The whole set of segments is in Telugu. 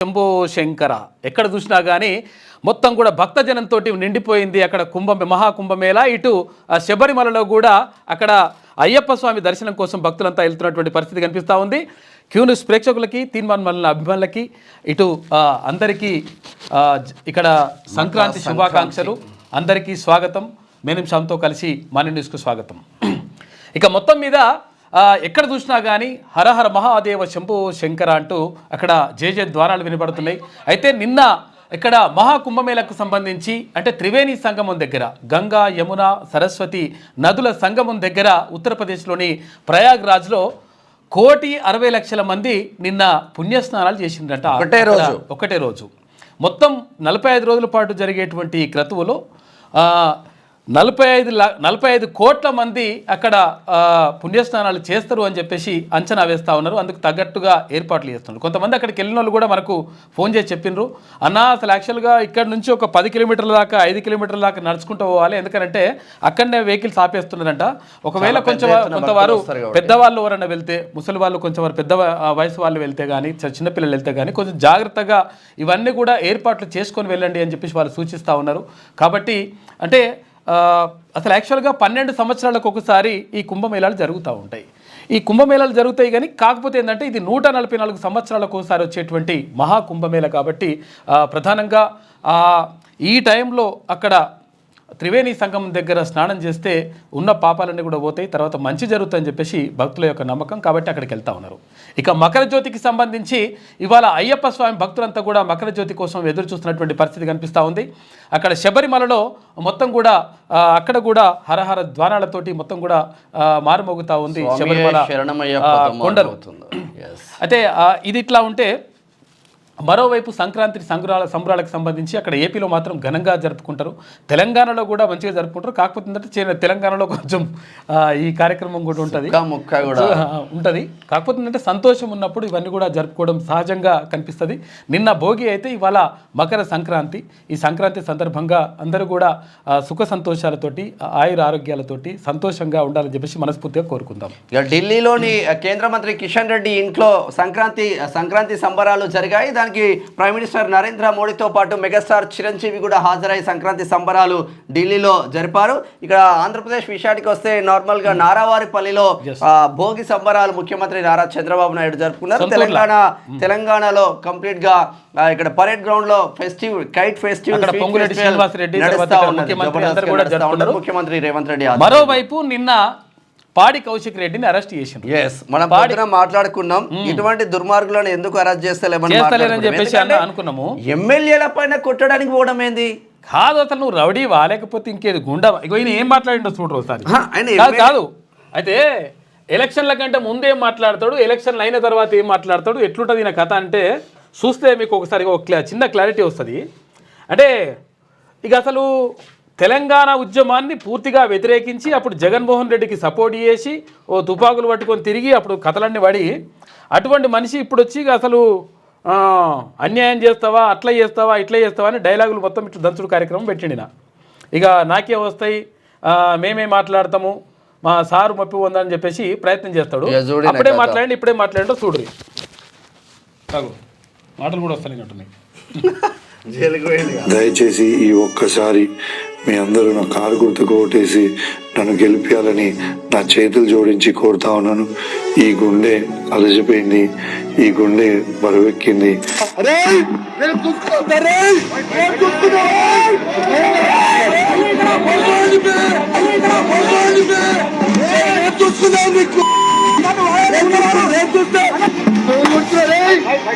శంభో శంకర ఎక్కడ చూసినా కానీ మొత్తం కూడా భక్తజనంతో నిండిపోయింది. అక్కడ మహాకుంభమేళ, ఇటు శబరిమలలో కూడా అక్కడ అయ్యప్ప స్వామి దర్శనం కోసం భక్తులంతా వెళ్తున్నటువంటి పరిస్థితి కనిపిస్తూ ఉంది. క్యూన్యూస్ ప్రేక్షకులకి, తీన్మాన్ మల్లన అభిమానులకి, ఇటు అందరికీ ఇక్కడ సంక్రాంతి శుభాకాంక్షలు. అందరికీ స్వాగతం. మేనం శ్యామ్తో కలిసి మాన్య న్యూస్కు స్వాగతం. ఇక మొత్తం మీద ఎక్కడ చూసినా కానీ హరహర మహాదేవ శంభో శంకర అంటూ అక్కడ జయ ద్వారాలు వినబడుతున్నాయి. అయితే నిన్న ఇక్కడ మహాకుంభమేళకు సంబంధించి అంటే త్రివేణి సంగమం దగ్గర, గంగా యమున సరస్వతి నదుల సంగమం దగ్గర ఉత్తరప్రదేశ్లోని ప్రయాగ్రాజ్లో 1,60,00,000 మంది నిన్న పుణ్యస్నానాలు చేసిండ్రంట. ఒకటే రోజు మొత్తం 45 రోజుల పాటు జరిగేటువంటి ఈ క్రతువులో 45 కోట్ల మంది అక్కడ పుణ్యస్నానాలు చేస్తారు అని చెప్పేసి అంచనా వేస్తూ ఉన్నారు. అందుకు తగ్గట్టుగా ఏర్పాట్లు చేస్తున్నారు. కొంతమంది అక్కడికి వెళ్ళిన వాళ్ళు కూడా మనకు ఫోన్ చేసి చెప్పిండ్రు, అన్నా అసలు యాక్చువల్గా ఇక్కడ నుంచి ఒక 10 కిలోమీటర్ల దాకా 5 కిలోమీటర్ల దాకా నడుచుకుంటూ పోవాలి, ఎందుకంటే అక్కడనే వెహికల్స్ ఆపేస్తున్నారంట. ఒకవేళ కొంతవారు పెద్దవాళ్ళు ఎవరైనా వెళ్తే, ముసలి వాళ్ళు కొంచెం పెద్ద వయసు వాళ్ళు వెళ్తే కానీ, చిన్నపిల్లలు వెళ్తే కానీ కొంచెం జాగ్రత్తగా ఇవన్నీ కూడా ఏర్పాట్లు చేసుకొని వెళ్ళండి అని చెప్పేసి వాళ్ళు సూచిస్తూ ఉన్నారు. కాబట్టి అంటే అసలు యాక్చువల్గా 12 సంవత్సరాలకు ఒకసారి ఈ కుంభమేళాలు జరుగుతూ ఉంటాయి. ఈ కుంభమేళాలు జరుగుతాయి కానీ కాకపోతే ఏంటంటే ఇది 144 సంవత్సరాలకు ఒకసారి వచ్చేటువంటి మహాకుంభమేళ కాబట్టి ప్రధానంగా ఈ టైంలో అక్కడ త్రివేణి సంగమం దగ్గర స్నానం చేస్తే ఉన్న పాపాలన్నీ కూడా పోతాయి, తర్వాత మంచి జరుగుతుందని చెప్పేసి భక్తుల యొక్క నమ్మకం. కాబట్టి అక్కడికి వెళ్తూ ఉన్నారు. ఇక మకర జ్యోతికి సంబంధించి ఇవాళ అయ్యప్ప స్వామి భక్తులంతా కూడా మకర జ్యోతి కోసం ఎదురు చూస్తున్నటువంటి పరిస్థితి కనిపిస్తూ ఉంది. అక్కడ శబరిమలలో మొత్తం కూడా అక్కడ కూడా హరహర ద్వారాలతోటి మొత్తం కూడా మారుమోగుతూ ఉంది శబరిమల కొండలు. అయితే ఇది ఇట్లా ఉంటే మరోవైపు సంక్రాంతి సంబరాలకు సంబంధించి అక్కడ ఏపీలో మాత్రం ఘనంగా జరుపుకుంటారు, తెలంగాణలో కూడా మంచిగా జరుపుకుంటారు. కాకపోతే ఏంటంటే తెలంగాణలో కొంచెం ఈ కార్యక్రమం కూడా ఉంటుంది. కాకపోతే ఏంటంటే సంతోషం ఉన్నప్పుడు ఇవన్నీ కూడా జరుపుకోవడం సహజంగా కనిపిస్తుంది. నిన్న భోగి అయితే ఇవాళ మకర సంక్రాంతి. ఈ సంక్రాంతి సందర్భంగా అందరూ కూడా సుఖ సంతోషాలతోటి, ఆయుర ఆరోగ్యాలతోటి సంతోషంగా ఉండాలని చెప్పేసి మనస్ఫూర్తిగా కోరుకుందాం. ఢిల్లీలోని కేంద్ర మంత్రి కిషన్ రెడ్డి ఇంట్లో సంక్రాంతి సంబరాలు జరిగాయి. ప్రైమ్ మినిస్టర్ నరేంద్ర మోడీతో పాటు మెగాస్టార్ చిరంజీవి కూడా హాజరై సంక్రాంతి సంబరాలు ఢిల్లీలో జరిపారు. ఇక్కడ ఆంధ్రప్రదేశ్ విషయానికి వస్తే నార్మల్ గా నారావారిపల్లిలో భోగి సంబరాలు ముఖ్యమంత్రి నారా చంద్రబాబు నాయుడు జరుపుకున్నారు. తెలంగాణలో కంప్లీట్ గా ఇక్కడ పరేడ్ గ్రౌండ్ లో కైట్ ఫెస్టివల్ ముఖ్యమంత్రి రేవంత్ రెడ్డి. మరోవైపు నిన్న పాడి కౌశిక్ రెడ్డిని అరెస్ట్ చేసింది. మనం పాడిన మాట్లాడుకున్నాం, ఇటువంటి దుర్మార్గులను ఎందుకు అరెస్ట్ చేస్తలేమని చెప్పేసి అనుకున్నాము. ఎమ్మెల్యేల పైన కొట్టడానికి పోవడం ఏంది కాదు, అసలు నువ్వు రౌడీవా లేకపోతే ఇంకేది గుండా? ఈయన ఏం మాట్లాడిండో చూడరు ఒకసారి. కాదు అయితే ఎలక్షన్ల కంటే ముందేం మాట్లాడతాడు, ఎలక్షన్లు అయిన తర్వాత ఏం మాట్లాడతాడు, ఎట్లుంటుంది ఈయన కథ అంటే చూస్తే మీకు ఒకసారి చిన్న క్లారిటీ వస్తుంది. అంటే ఇక అసలు తెలంగాణ ఉద్యమాన్ని పూర్తిగా వ్యతిరేకించి అప్పుడు జగన్మోహన్ రెడ్డికి సపోర్ట్ చేసి తుపాకులు పట్టుకొని తిరిగి అప్పుడు కథలన్నీ పడి అటువంటి మనిషి ఇప్పుడు వచ్చి అసలు అన్యాయం చేస్తావా, అట్లా చేస్తావా, ఇట్లా చేస్తావా అని డైలాగులు మొత్తం ఇట్లా దంచుడు కార్యక్రమం పెట్టిండిన. ఇక నాకే వస్తాయి, మేమే మాట్లాడతాము, మా సారు మప్పి ఉందని చెప్పేసి ప్రయత్నం చేస్తాడు. అప్పుడే మాట్లాడండి ఇప్పుడే మాట్లాడండి చూడరు మాటలు కూడా వస్తాయి. దయచేసి ఈ ఒక్కసారి మీ అందరూ నా కారు గుర్తుకు ఓటేసి నన్ను గెలిపించాలని నా చేతులు జోడించి కోరుతా ఉన్నాను. ఈ గుండె అలసిపోయింది, ఈ గుండె బరువెక్కింది.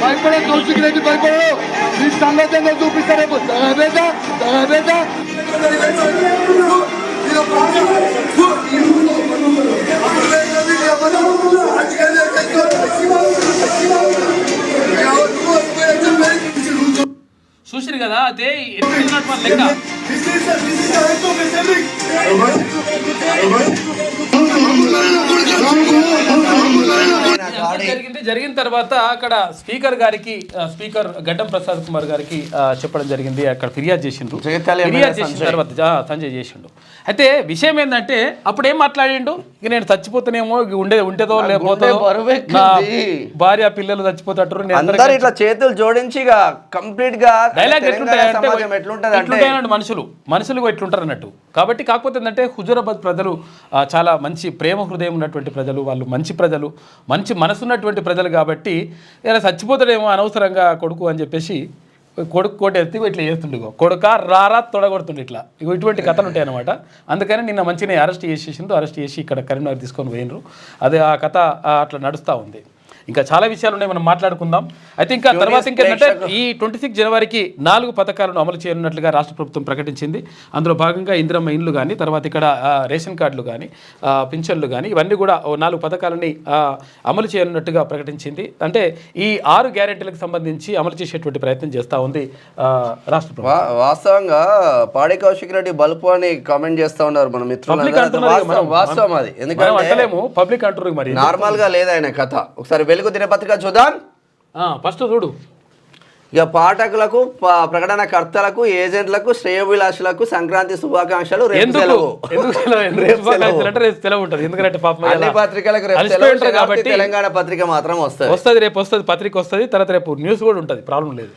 భయపడే కౌశిక్ రెడ్డి భయపడు, ఈ సంగతి చూపిస్తారే చూసిరు కదా. అదే లెక్క జరిగిన తర్వాత అక్కడ స్పీకర్ గడ్డం ప్రసాద్ కుమార్ గారికి చెప్పడం జరిగింది. అక్కడ ఫిర్యాదు చేసిండ్రు. ఫిర్యాదు చేసిన తర్వాత సంజయ్ చేసిండు. అయితే విషయం ఏంటంటే అప్పుడు ఏం మాట్లాడిండు, ఇక నేను చచ్చిపోతానేమో, ఇక ఉంటేదో గుండె లేకపోతే బరువెక్కింది. నా భార్య పిల్లలు చచ్చిపోతారు, నేను అందరు ఇట్లా చేతులు జోడించి ఇక కంప్లీట్ గా డైలాగ్ సమాజం ఎట్లుంటది అంటే మనుషులు ఇట్లుంటారు అన్నట్టు. కాబట్టి కాకపోతే ఏంటంటే హుజూరాబాద్ ప్రజలు చాలా మంచి ప్రేమ హృదయం ఉన్నటువంటి ప్రజలు, వాళ్ళు మంచి ప్రజలు, మంచి మనసున్నటువంటి ప్రజలు. కాబట్టి ఇలా చచ్చిపోతాడేమో అనవసరంగా కొడుకు అని చెప్పేసి కొడుకు కోట ఎత్తి ఇట్లా చేస్తుండే, కొడుక రారా తొడగొడుతుండే, ఇట్లా ఇటువంటి కథలు ఉంటాయి అనమాట. అందుకని నిన్న మంచిగా అరెస్ట్ చేసేసిండ్రు, అరెస్ట్ చేసి ఇక్కడ కరీంనగర్ తీసుకొని పోయినరు. అదే ఆ కథ అట్లా నడుస్తూ ఉంది. ఇంకా చాలా విషయాలు ఉన్నాయి, మనం మాట్లాడుకుందాం. అయితే ఇంకా తర్వాత ఇంకేంటంటే ఈ 26 జనవరికి 4 పథకాలను అమలు చేయనున్నట్లుగా రాష్ట్ర ప్రభుత్వం ప్రకటించింది. అందులో భాగంగా ఇందిరమ్మ ఇండ్లు కానీ, తర్వాత ఇక్కడ రేషన్ కార్డులు కానీ, పింఛన్లు కానీ, ఇవన్నీ కూడా 4 పథకాలని అమలు చేయనున్నట్టుగా ప్రకటించింది. అంటే ఈ 6 గ్యారెంటీలకు సంబంధించి అమలు చేసేటువంటి ప్రయత్నం చేస్తూ ఉంది రాష్ట్ర ప్రభుత్వం. వాస్తవంగా పాడి కౌశిక్ రెడ్డి బల్పు అని కామెంట్ చేస్తా ఉన్నారు మన మిత్రులు. వాస్తవం అది, ఎందుకంటే పబ్లిక్ అంటారు మరి, నార్మల్ గా లేదు ఆయన కథ. ఒకసారి వెలుగు దినపత్రిక చూద్దాం, ఫస్ట్ చూడు. ఇక పాఠకులకు, ప్రకటనకర్తలకు, ఏజెంట్లకు, శ్రేయోభిలాషులకు సంక్రాంతి శుభాకాంక్షలు. అన్ని పత్రికలకు కాబట్టి తెలంగాణ పత్రిక మాత్రం వస్తుంది. రేపు వస్తుంది, పత్రిక వస్తుంది, తర్వాత రేపు న్యూస్ కూడా ఉంటుంది, ప్రాబ్లం లేదు.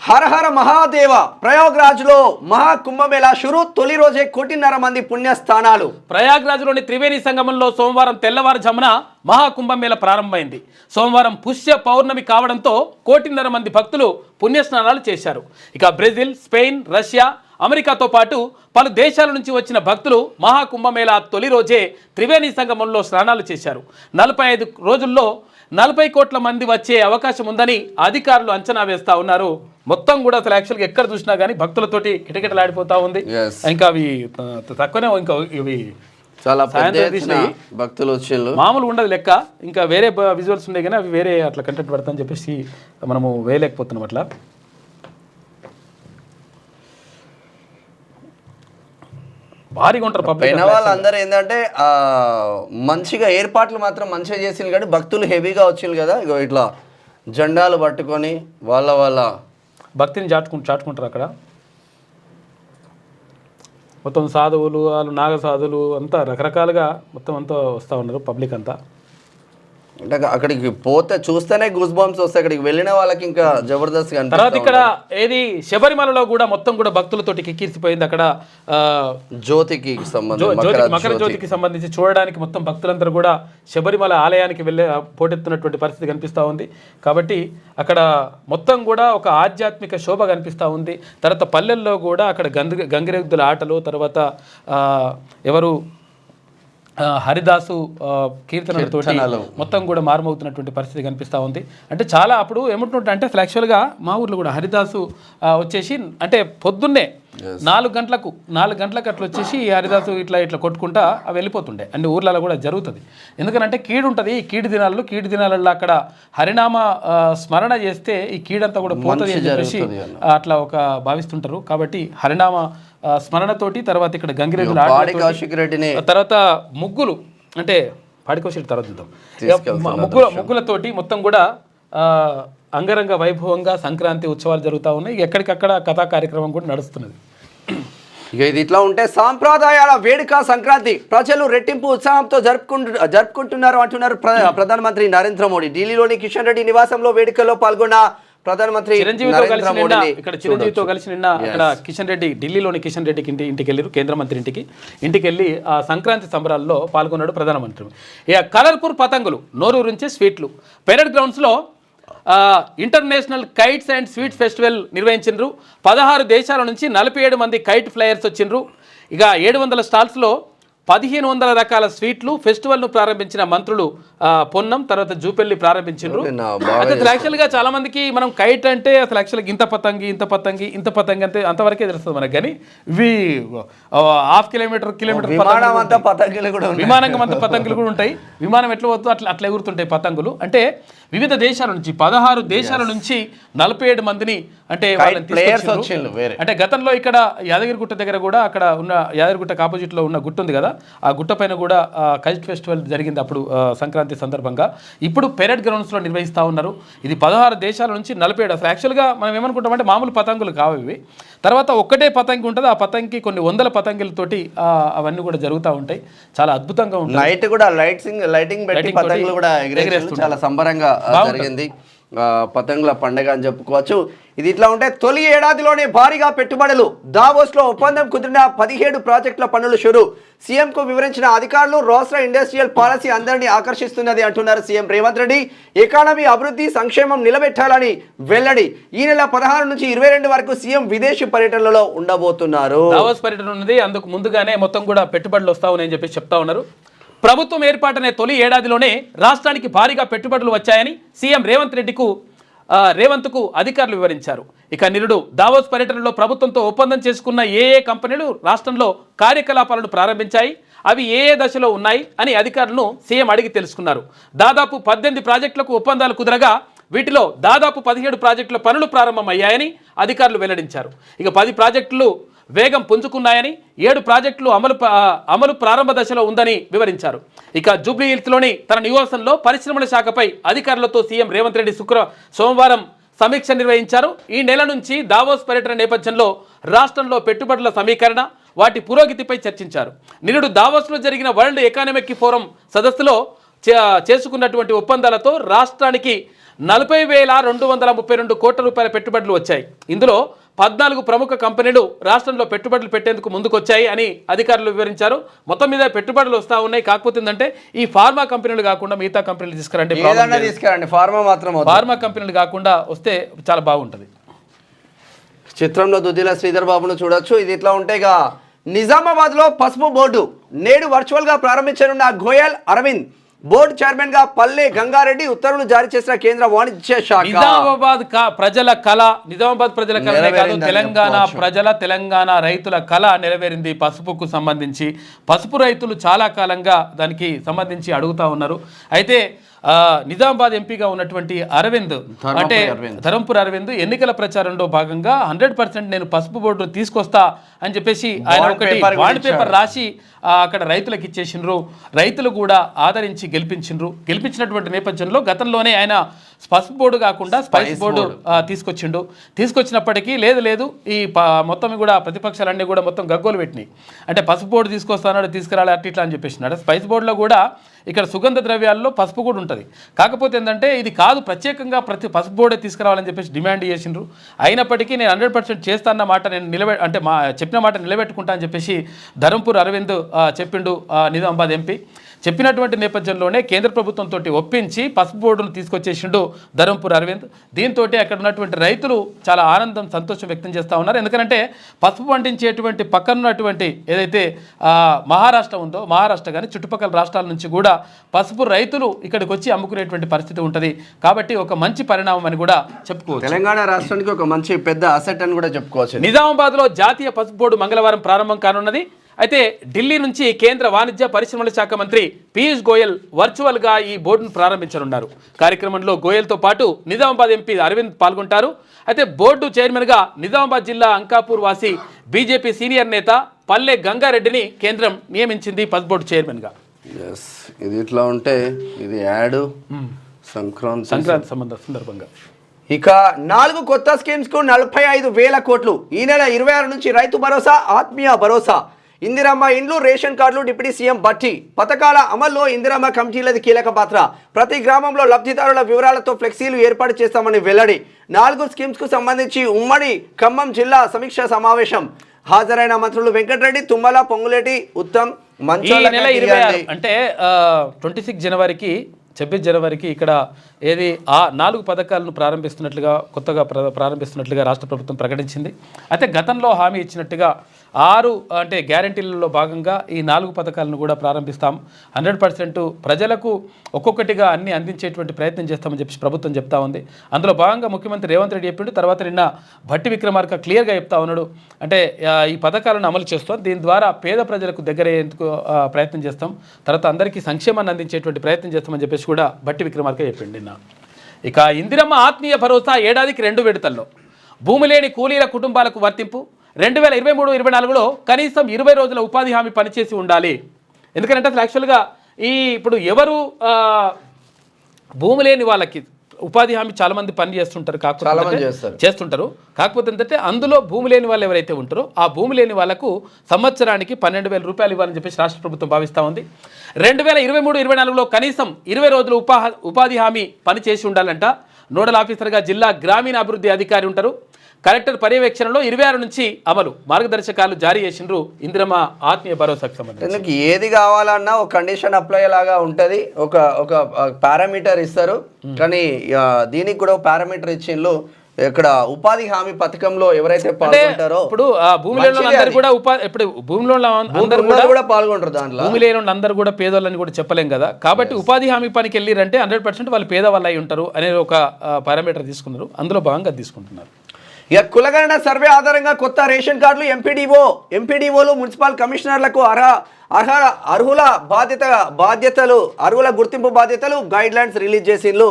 హర హర మహాదేవ. ప్రయాగ్రాజ్లో మహాకుంభమేళా షురు. తొలి రోజే 1.5 కోటి మంది పుణ్యస్థానాలు. ప్రయాగ్రాజ్లోని త్రివేణి సంగమంలో సోమవారం తెల్లవారుజామున మహాకుంభమేళ ప్రారంభమైంది. సోమవారం పుష్య పౌర్ణమి కావడంతో 1.5 కోటి మంది భక్తులు పుణ్యస్నానాలు చేశారు. ఇక బ్రెజిల్, స్పెయిన్, రష్యా, అమెరికాతో పాటు పలు దేశాల నుంచి వచ్చిన భక్తులు మహాకుంభమేళా తొలి రోజే త్రివేణి సంగమంలో స్నానాలు చేశారు. 45 రోజుల్లో 40 కోట్ల మంది వచ్చే అవకాశం ఉందని అధికారులు అంచనా వేస్తా ఉన్నారు. మొత్తం కూడా అసలు యాక్చువల్గా ఎక్కడ చూసినా కానీ భక్తులతోటి కిటకిటలాడిపోతా ఉంది. ఇంకా అవి తక్కువనే, ఇంకా ఇవి చాలా భక్తులు వచ్చిండ్రు, మామూలు ఉండదు లెక్క. ఇంకా వేరే విజువల్స్ ఉన్నాయి కానీ అవి వేరే అట్లా కంటెంట్ పెడతామని చెప్పేసి మనము వేయలేకపోతున్నాం. అట్లా భారీగా ఉంటారు పబ్లిక్. వాళ్ళందరూ ఏంటంటే మంచిగా ఏర్పాట్లు మాత్రం మంచిగా చేసిండ్రు, కానీ భక్తులు హెవీగా వచ్చిండ్రు కదా. ఇగో ఇట్లా జెండాలు పట్టుకొని వాళ్ళ భక్తిని చాటుకుంటారు అక్కడ. మొత్తం సాధువులు, వాళ్ళు నాగ సాధువులు అంతా రకరకాలుగా మొత్తం అంతా వస్తూ ఉన్నారు పబ్లిక్ అంతా. అంటే అక్కడికి పోతే చూస్తేనే గూస్ బంప్స్ వస్తాయి, అక్కడికి వెళ్ళిన వాళ్ళకి ఇంకా జబర్దస్త్ గా. తర్వాత ఇక్కడ ఏది శబరిమలలో కూడా మొత్తం కూడా భక్తులతోటి కిక్కిరిసిపోయింది. అక్కడ జ్యోతికి మకర జ్యోతికి సంబంధించి చూడడానికి మొత్తం భక్తులందరూ కూడా శబరిమల ఆలయానికి వెళ్ళే పోటెత్తున్నటువంటి పరిస్థితి కనిపిస్తూ ఉంది. కాబట్టి అక్కడ మొత్తం కూడా ఒక ఆధ్యాత్మిక శోభ కనిపిస్తూ ఉంది. తర్వాత పల్లెల్లో కూడా అక్కడ గంగిరెద్దుల ఆటలు, తర్వాత ఎవరు హరిదాసు కీర్తనలతో మొత్తం కూడా మారుమవుతున్నటువంటి పరిస్థితి కనిపిస్తూ ఉంది. అంటే చాలా అప్పుడు ఏమంటుంటే అంటే అసలు యాక్చువల్గా మా ఊర్లో కూడా హరిదాసు వచ్చేసి అంటే పొద్దున్నే 4 గంటలకు అట్లా వచ్చేసి హరిదాసు ఇట్లా కొట్టుకుంటా అవి వెళ్ళిపోతుండే. అన్ని ఊర్లలో కూడా జరుగుతుంది. ఎందుకంటే కీడు ఉంటుంది. ఈ కీడు దినాలలో అక్కడ హరినామ స్మరణ చేస్తే ఈ కీడంతా కూడా పోతుంది అని చెప్పేసి అట్లా ఒక భావిస్తుంటారు. కాబట్టి హరినామ స్మరణతోటి తర్వాత ఇక్కడ గంగిరెద్దుల తర్వాత ముగ్గులు, అంటే పాడికౌశిక్ తర్వాత చూద్దాం, ముగ్గులతోటి మొత్తం కూడా అంగరంగ వైభవంగా సంక్రాంతి ఉత్సవాలు జరుగుతూ ఉన్నాయి. ఎక్కడికక్కడ కథా కార్యక్రమం కూడా నడుస్తున్నది. ఇక ఇది ఇట్లా ఉంటే సాంప్రదాయాల వేడుక సంక్రాంతి ప్రజలు రెట్టింపు ఉత్సాహంతో జరుపుకుంటున్నారు అంటున్నారు ప్రధానమంత్రి నరేంద్ర మోడీ. ఢిల్లీలోని కిషన్ రెడ్డి నివాసంలో వేడుకల్లో పాల్గొన్న ప్రధానమంత్రి చిరంజీవితో కలిసి నిన్న అక్కడ కిషన్ రెడ్డి, ఢిల్లీలోని కిషన్ రెడ్డికి ఇంటికి వెళ్ళారు. కేంద్ర మంత్రి ఇంటికి వెళ్ళి ఆ సంక్రాంతి సంబరాల్లో పాల్గొన్నాడు ప్రధానమంత్రి. ఇక కలర్ఫుల్ పతంగులు, నోరూరించి స్వీట్లు, పెరేడ్ గ్రౌండ్స్లో international kites and sweets festival నిర్వహించారు. 16 దేశాల నుంచి 47 మంది కైట్ ఫ్లయర్స్ వచ్చిండ్రు. ఇక 700 స్టాల్స్లో 1500 రకాల స్వీట్లు ఫెస్టివల్ను ప్రారంభించిన మంత్రులు పొన్నం, తర్వాత జూపెల్లి ప్రారంభించారు. అసలు యాక్చువల్గా చాలా మందికి మనం కైట్ అంటే అసలు యాక్చువల్గా ఇంత పతంగి అంటే అంతవరకే తెలుస్తుంది మనకు. కానీ ఇవి ½ కిలోమీటర్ విమానం అంతా పతంగులు కూడా ఉంటాయి. విమానం ఎట్లా పోతుందో అట్లా ఎగురుతుంటాయి పతంగులు. అంటే వివిధ దేశాల నుంచి 16 దేశాల నుంచి 47 మందిని అంటే వాళ్ళని అంటే గతంలో ఇక్కడ యాదగిరిగుట్ట దగ్గర కూడా అక్కడ ఉన్న యాదగిరిగుట్టకు ఆపోజిట్లో ఉన్న గుట్ట ఉంది కదా, ఆ గుట్టపైన కూడా కైట్ ఫెస్టివల్ జరిగింది అప్పుడు సంక్రాంతి సందర్భంగా. ఇప్పుడు పెరేడ్ గ్రౌండ్స్లో నిర్వహిస్తూ ఉన్నారు. ఇది 16 దేశాల నుంచి 47. అసలు యాక్చువల్గా మనం ఏమనుకుంటామంటే మామూలు పతంగులు కావు ఇవి. తర్వాత ఒక్కటే పతంగి ఉంటుంది, ఆ పతంగి కొన్ని వందల పతంగులతోటి అవన్నీ కూడా జరుగుతూ ఉంటాయి. చాలా అద్భుతంగా ఉంటుంది. నైట్ కూడా లైటింగ్ పెట్టి పతంగులు కూడా ఎగరేస్తారు. చాలా సంబరంగా జరిగింది పతంగుల పండుగ అని చెప్పుకోవచ్చు. ఇది ఇట్లా ఉంటే తొలి ఏడాదిలోనే భారీగా పెట్టుబడులు. దావోస్లో ఒప్పందం కుదిరిన 17 ప్రాజెక్టుల పనులు షురు. సీఎంకు వివరించిన అధికారులు. రాష్ట్ర ఇండస్ట్రియల్ పాలసీ అందరినీ ఆకర్షిస్తున్నది అంటున్నారు సీఎం రేవంత్ రెడ్డి. ఎకానమీ అభివృద్ధి సంక్షేమం నిలబెట్టాలని వెల్లడి. ఈ నెల 16 నుంచి 22 వరకు సీఎం విదేశీ పర్యటనలో ఉండబోతున్నారు. దావోస్ పర్యటన ఉన్నది, అందుకు ముందుగానే మొత్తం కూడా పెట్టుబడులు వస్తాయని చెప్పి చెప్తా ఉన్నారు. ప్రభుత్వం ఏర్పాటనే తొలి ఏడాదిలోనే రాష్ట్రానికి భారీగా పెట్టుబడులు వచ్చాయని సీఎం రేవంత్కు అధికారులు వివరించారు. ఇక నిరుడు దావోస్ పర్యటనలో ప్రభుత్వంతో ఒప్పందం చేసుకున్న ఏ కంపెనీలు రాష్ట్రంలో కార్యకలాపాలను ప్రారంభించాయి, అవి ఏ దశలో ఉన్నాయి అని అధికారులను సీఎం అడిగి తెలుసుకున్నారు. దాదాపు 18 ప్రాజెక్టులకు ఒప్పందాలు కుదరగా వీటిలో దాదాపు 17 ప్రాజెక్టుల పనులు ప్రారంభమయ్యాయని అధికారులు వెల్లడించారు. ఇక 10 ప్రాజెక్టులు వేగం పుంజుకున్నాయని, 7 ప్రాజెక్టులు అమలు ప్రారంభ దశలో ఉందని వివరించారు. ఇక జూబ్లీ హిల్స్లోని తన నివాసంలో పరిశ్రమల శాఖపై అధికారులతో సీఎం రేవంత్ రెడ్డి సోమవారం సమీక్ష నిర్వహించారు. ఈ నెల నుంచి దావోస్ పర్యటన నేపథ్యంలో రాష్ట్రంలో పెట్టుబడుల సమీకరణ, వాటి పురోగతిపై చర్చించారు. నిరుడు దావోస్లో జరిగిన వరల్డ్ ఎకనామిక్ ఫోరం సదస్సులో చేసుకున్నటువంటి ఒప్పందాలతో రాష్ట్రానికి 40,232 కోట్ల రూపాయల పెట్టుబడులు వచ్చాయి. ఇందులో 14 ప్రముఖ కంపెనీలు రాష్ట్రంలో పెట్టుబడులు పెట్టేందుకు ముందుకొచ్చాయి అని అధికారులు వివరించారు. మొత్తం మీద పెట్టుబడులు వస్తూ ఉన్నాయి. కాకపోతే ఏంటంటే ఈ ఫార్మా కంపెనీలు కాకుండా మిగతా కంపెనీలు తీసుకురండి. ఫార్మా కంపెనీలు కాకుండా వస్తే చాలా బాగుంటుంది. చిత్రంలో దుద్దిల శ్రీధర్ బాబును చూడొచ్చు. ఇది ఇట్లా ఉంటేగా నిజామాబాద్లో పసుపు బోర్డు నేడు వర్చువల్గా ప్రారంభించనున్న గోయల్ అరవింద్. బోర్డు చైర్మన్ గా పల్లె గంగారెడ్డి ఉత్తర్వులు జారీ చేసిన కేంద్ర వాణిజ్య శాఖ. నిజామాబాద్ ప్రజల కళ, నిజామాబాద్ ప్రజల కళనే కాదు, తెలంగాణ రైతుల కళ నెరవేరింది. పసుపుకు సంబంధించి పసుపు రైతులు చాలా కాలంగా దానికి సంబంధించి అడుగుతా ఉన్నారు. అయితే నిజామాబాద్ ఎంపీగా ఉన్నటువంటి అరవింద్ అంటే ధరంపూర్ అరవింద్ ఎన్నికల ప్రచారంలో భాగంగా 100% నేను పసుపు బోర్డు తీసుకొస్తా అని చెప్పేసి ఆయన ఒకటి బాండ్ పేపర్ రాసి అక్కడ రైతులకు ఇచ్చేసిండ్రు. రైతులు కూడా ఆదరించి గెలిపించినటువంటి నేపథ్యంలో గతంలోనే ఆయన పసుపు బోర్డు కాకుండా స్పైస్ బోర్డు తీసుకొచ్చినప్పటికీ లేదు ఈ మొత్తం కూడా ప్రతిపక్షాలన్నీ కూడా మొత్తం గగ్గోలు పెట్టినాయి. అంటే పసుపు బోర్డు తీసుకొస్తాడు, తీసుకురాలి అట్లా అని చెప్పేసినాడు. స్పైస్ బోర్డులో కూడా ఇక్కడ సుగంధ ద్రవ్యాల్లో పసుపు కూడా ఉంటుంది. కాకపోతే ఏంటంటే ఇది కాదు, ప్రత్యేకంగా పసుపు బోర్డే తీసుకురావాలని చెప్పేసి డిమాండ్ చేసిండ్రు. అయినప్పటికీ నేను 100% చేస్తాన్న మాట నేను చెప్పిన మాట నిలబెట్టుకుంటా అని చెప్పేసి ధరంపూర్ అరవింద్ చెప్పిండు. నిజామాబాద్ ఎంపీ చెప్పినటువంటి నేపథ్యంలోనే కేంద్ర ప్రభుత్వంతో ఒప్పించి పసుపు బోర్డును తీసుకొచ్చేసిండు ధరంపూర్ అరవింద్. దీంతో అక్కడ ఉన్నటువంటి రైతులు చాలా ఆనందం, సంతోషం వ్యక్తం చేస్తూ ఉన్నారు. ఎందుకంటే పసుపు పండించేటువంటి పక్కనున్నటువంటి ఏదైతే మహారాష్ట్ర ఉందో, మహారాష్ట్ర కానీ చుట్టుపక్కల రాష్ట్రాల నుంచి కూడా పసుపు రైతులు ఇక్కడికి వచ్చి అమ్ముకునేటువంటి పరిస్థితి ఉంటుంది. కాబట్టి ఒక మంచి పరిణామం అని కూడా చెప్పుకోవచ్చు. తెలంగాణ రాష్ట్రానికి ఒక మంచి పెద్ద అసెట్ అని కూడా చెప్పుకోవచ్చు. నిజామాబాద్లో జాతీయ పసుపు బోర్డు మంగళవారం ప్రారంభం కానున్నది. అయితే ఢిల్లీ నుంచి కేంద్ర వాణిజ్య పరిశ్రమల శాఖ మంత్రి పీయూష్ గోయల్ వర్చువల్గా ఈ బోర్డును ప్రారంభించనున్నారు. కార్యక్రమంలో గోయల్తో పాటు నిజామాబాద్ ఎంపీ అరవింద్ పాల్గొంటారు. అయితే బోర్డు చైర్మన్గా నిజామాబాద్ జిల్లా అంకాపూర్ వాసి బీజేపీ సీనియర్ నేత పల్లె గంగారెడ్డిని కేంద్రం నియమించింది పసుపు బోర్డు చైర్మన్గా. ఇది ఇట్లా ఉంటే ఇది యాడ్ సంక్రాంతి సందర్భంగా ఇక 4 కొత్త స్కీమ్స్ కు 45,000 కోట్లు. ఈ నెల 26 నుంచి రైతు భరోసా, ఆత్మీయ భరోసా, ఇందిరమ్మ ఇండ్లు, రేషన్ కార్డులు. డిప్యూటీ సీఎం భట్టి పథకాల అమల్లో ఇందిరమ్మ కమిటీలది కీలక పాత్ర. ప్రతి గ్రామంలో లబ్ధిదారుల వివరాలతో ఫ్లెక్సీలు ఏర్పాటు చేస్తామని వెల్లడి. 4 స్కీమ్స్ కు సంబంధించి ఉమ్మడి ఖమ్మం జిల్లా సమీక్ష సమావేశం. హాజరైన మంత్రులు వెంకటరెడ్డి, తుమ్మల, పొంగులేటి, ఉత్తమ్. అంటే 26 జనవరికి 26 జనవరికి ఇక్కడ ఏది 4 పథకాలను కొత్తగా ప్రారంభిస్తున్నట్లుగా రాష్ట్ర ప్రభుత్వం ప్రకటించింది. అయితే గతంలో హామీ ఇచ్చినట్టుగా 6 అంటే గ్యారంటీలలో భాగంగా ఈ 4 పథకాలను కూడా ప్రారంభిస్తాం. 100% ప్రజలకు ఒక్కొక్కటిగా అన్ని అందించేటువంటి ప్రయత్నం చేస్తామని చెప్పి ప్రభుత్వం చెప్తా ఉంది. అందులో భాగంగా ముఖ్యమంత్రి రేవంత్ రెడ్డి చెప్పిండు. తర్వాత నిన్న భట్టి విక్రమార్క క్లియర్గా చెప్తా ఉన్నాడు. అంటే ఈ పథకాలను అమలు చేస్తాం, దీని ద్వారా పేద ప్రజలకు దగ్గరయ్యేందుకు ప్రయత్నం చేస్తాం, తర్వాత అందరికీ సంక్షేమాన్ని అందించేటువంటి ప్రయత్నం చేస్తామని చెప్పేసి కూడా భట్టి విక్రమార్క చెప్పిండు నిన్న. ఇక ఇందిరమ్మ ఆత్మీయ భరోసా ఏడాదికి 2 విడతల్లో భూమి లేని కూలీల కుటుంబాలకు వర్తింపు. 2023-24లో కనీసం 20 రోజుల ఉపాధి హామీ పనిచేసి ఉండాలి. ఎందుకంటే అసలు యాక్చువల్గా ఇప్పుడు ఎవరు భూమి లేని వాళ్ళకి ఉపాధి హామీ చాలా మంది పని చేస్తుంటారు, కాకపోతే చేస్తుంటారు. కాకపోతే ఏంటంటే అందులో భూమి లేని వాళ్ళు ఎవరైతే ఉంటారో ఆ భూమి లేని వాళ్ళకు సంవత్సరానికి 12,000 రూపాయలు ఇవ్వాలని చెప్పేసి రాష్ట్ర ప్రభుత్వం భావిస్తూ ఉంది. 2023-24లో కనీసం 20 రోజులు ఉపాధి హామీ పని చేసి ఉండాలంట. నోడల్ ఆఫీసర్గా జిల్లా గ్రామీణ అభివృద్ధి అధికారి ఉంటారు. కలెక్టర్ పర్యవేక్షణలో 26 నుంచి అమలు మార్గదర్శకాలు జారీ చేసిండ్రు. ఇందిరమ్మ ఆత్మీయ భరోసాకు సంబంధించి ఏది కావాలన్నా ఒక కండిషన్ అప్లై లాగా ఉంటుంది, ఒక పారామీటర్ ఇస్తారు. కానీ దీనికి కూడా పారామీటర్ ఇచ్చిండ్రు. ఇక్కడ ఉపాధి హామీ పథకంలో ఎవరైతే పాల్గొంటారో ఇప్పుడు భూమి లేని కూడా ఇప్పుడు భూమిలో అందరూ కూడా పాల్గొంటారు. దాంట్లో భూమి లేని అందరూ కూడా పేదోళ్ళని కూడా చెప్పలేం కదా. కాబట్టి ఉపాధి హామీ పనికి వెళ్ళిరంటే 100% వాళ్ళు పేదవాళ్ళు అయి ఉంటారు అనే ఒక పారామీటర్ తీసుకున్నారు. అందులో భాగంగా తీసుకుంటున్నారు. ఇక కులగణన సర్వే ఆధారంగా కొత్త రేషన్ కార్డులు ఎంపీడీఓలు మున్సిపల్ కమిషనర్లకు అర్హుల అర్హుల గుర్తింపు బాధ్యతలు గైడ్ లైన్స్ రిలీజ్ చేసిండ్రు.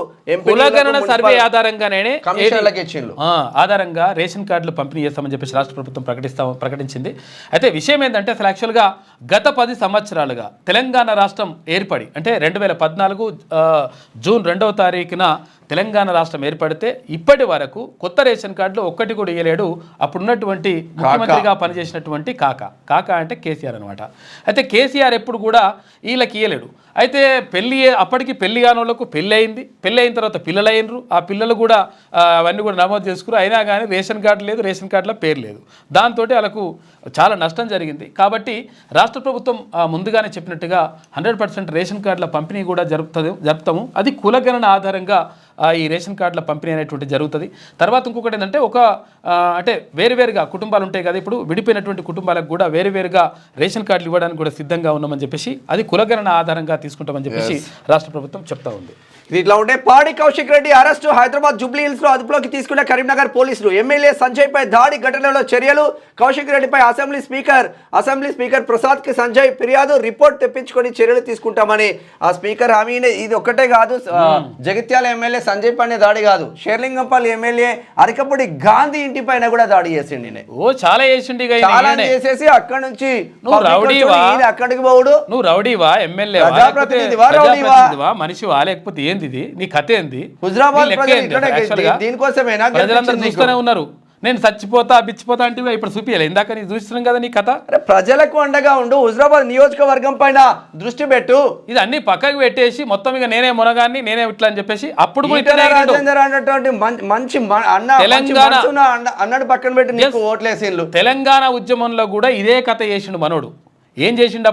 కులగణన సర్వే ఆధారంగానే కమిషనర్లకు ఇచ్చిండ్రు. ఆధారంగా రేషన్ కార్డులు పంపిణీ చేస్తామని చెప్పేసి రాష్ట్ర ప్రభుత్వం ప్రకటించింది. అయితే విషయం ఏంటంటే అసలు యాక్చువల్గా గత 10 సంవత్సరాలుగా తెలంగాణ రాష్ట్రం ఏర్పడి అంటే 2014 జూన్ 2వ తారీఖున తెలంగాణ రాష్ట్రం ఏర్పడితే ఇప్పటి వరకు కొత్త రేషన్ కార్డులో ఒక్కటి కూడా ఇవ్వలేడు అప్పుడున్నటువంటి ముఖ్యమంత్రిగా పనిచేసినటువంటి కాకా అంటే కేసీఆర్ అనమాట. అయితే కేసీఆర్ ఎప్పుడు కూడా వీళ్ళకి ఇవ్వలేడు. అయితే అప్పటికి పెళ్లి కాని వాళ్ళకు పెళ్ళి అయిన తర్వాత పిల్లలు అయినరు. ఆ పిల్లలు కూడా అవన్నీ కూడా నమోదు చేసుకున్నారు. అయినా కానీ రేషన్ కార్డు లేదు, రేషన్ కార్డులో పేరు లేదు. దాంతో వాళ్ళకు చాలా నష్టం జరిగింది. కాబట్టి రాష్ట్ర ప్రభుత్వం ముందుగానే చెప్పినట్టుగా 100% రేషన్ కార్డుల పంపిణీ కూడా జరుపుతాము. అది కులగణన ఆధారంగా ఈ రేషన్ కార్డుల పంపిణీ అనేటువంటి జరుగుతుంది. తర్వాత ఇంకొకటి ఏంటంటే అంటే వేరువేరుగా కుటుంబాలు ఉంటాయి కదా. ఇప్పుడు విడిపోయినటువంటి కుటుంబాలకు కూడా వేరువేరుగా రేషన్ కార్డులు ఇవ్వడానికి కూడా సిద్ధంగా ఉన్నామని చెప్పేసి అది కులగణన ఆధారంగా తీసుకుంటామని చెప్పేసి రాష్ట్ర ప్రభుత్వం చెప్తా ఉంది. ఇట్లా ఉంటే పాడి Kaushik Reddy arrest. Hyderabad Jubilee hills లో అదుపులోకి తీసుకున్న కరీంనగర్ పోలీసులు. ఎమ్మెల్యే సంజయ్ పై దాడి ఘటనలో చర్యలు. కౌశిక్ రెడ్డిపై అసెంబ్లీ స్పీకర్ ప్రసాద్ కి సంజయ్ ఫిర్యాదు. రిపోర్ట్ తెప్పించుకొని చర్యలు తీసుకుంటామని ఆ స్పీకర్ హామీ. ఇది ఒక్కటే కాదు, జగిత్యాల ఎమ్మెల్యే సంజయ్ పైన దాడి కాదు, షేర్లింగంపల్లి ఎమ్మెల్యే అరికపూడి గాంధీ ఇంటి పైన కూడా దాడి చేసిండి. చాలా చేసిండి, చాలా చేసేసి అక్కడ నుంచి అక్కడికి పోవుడు. నువ్వు రౌడీవా, ఎమ్మెల్యే మనిషివా, లేకపోతే ఏంది నీ కథ ఏంది? హుజరాబాద్ దీనికోసమేనా ప్రజలందరూ చూస్తూనే ఉన్నారు. నేను చచ్చిపోతా బిచ్చిపోతా అంటే ఇప్పుడు చూపించాలి. ఇందాక నీ చూస్తున్నాం కదా నీ కథ. ప్రజలకు అండగా ఉండు, హుజరాబాద్ నియోజకవర్గం పైన దృష్టి పెట్టు. ఇది అన్ని పక్కకు పెట్టేసి మొత్తం ఇక నేనే మునగాన్ని నేనే ఇట్లా అని చెప్పేసి అప్పుడు రాజేందర్ అన్నటువంటి మంచి తెలంగాణ అన్నాడు పక్కన పెట్టి నీకు ఓట్లేసిండ్రు. తెలంగాణ ఉద్యమంలో కూడా ఇదే కథ చేసిండు మనోడు. ఏం చేసిండు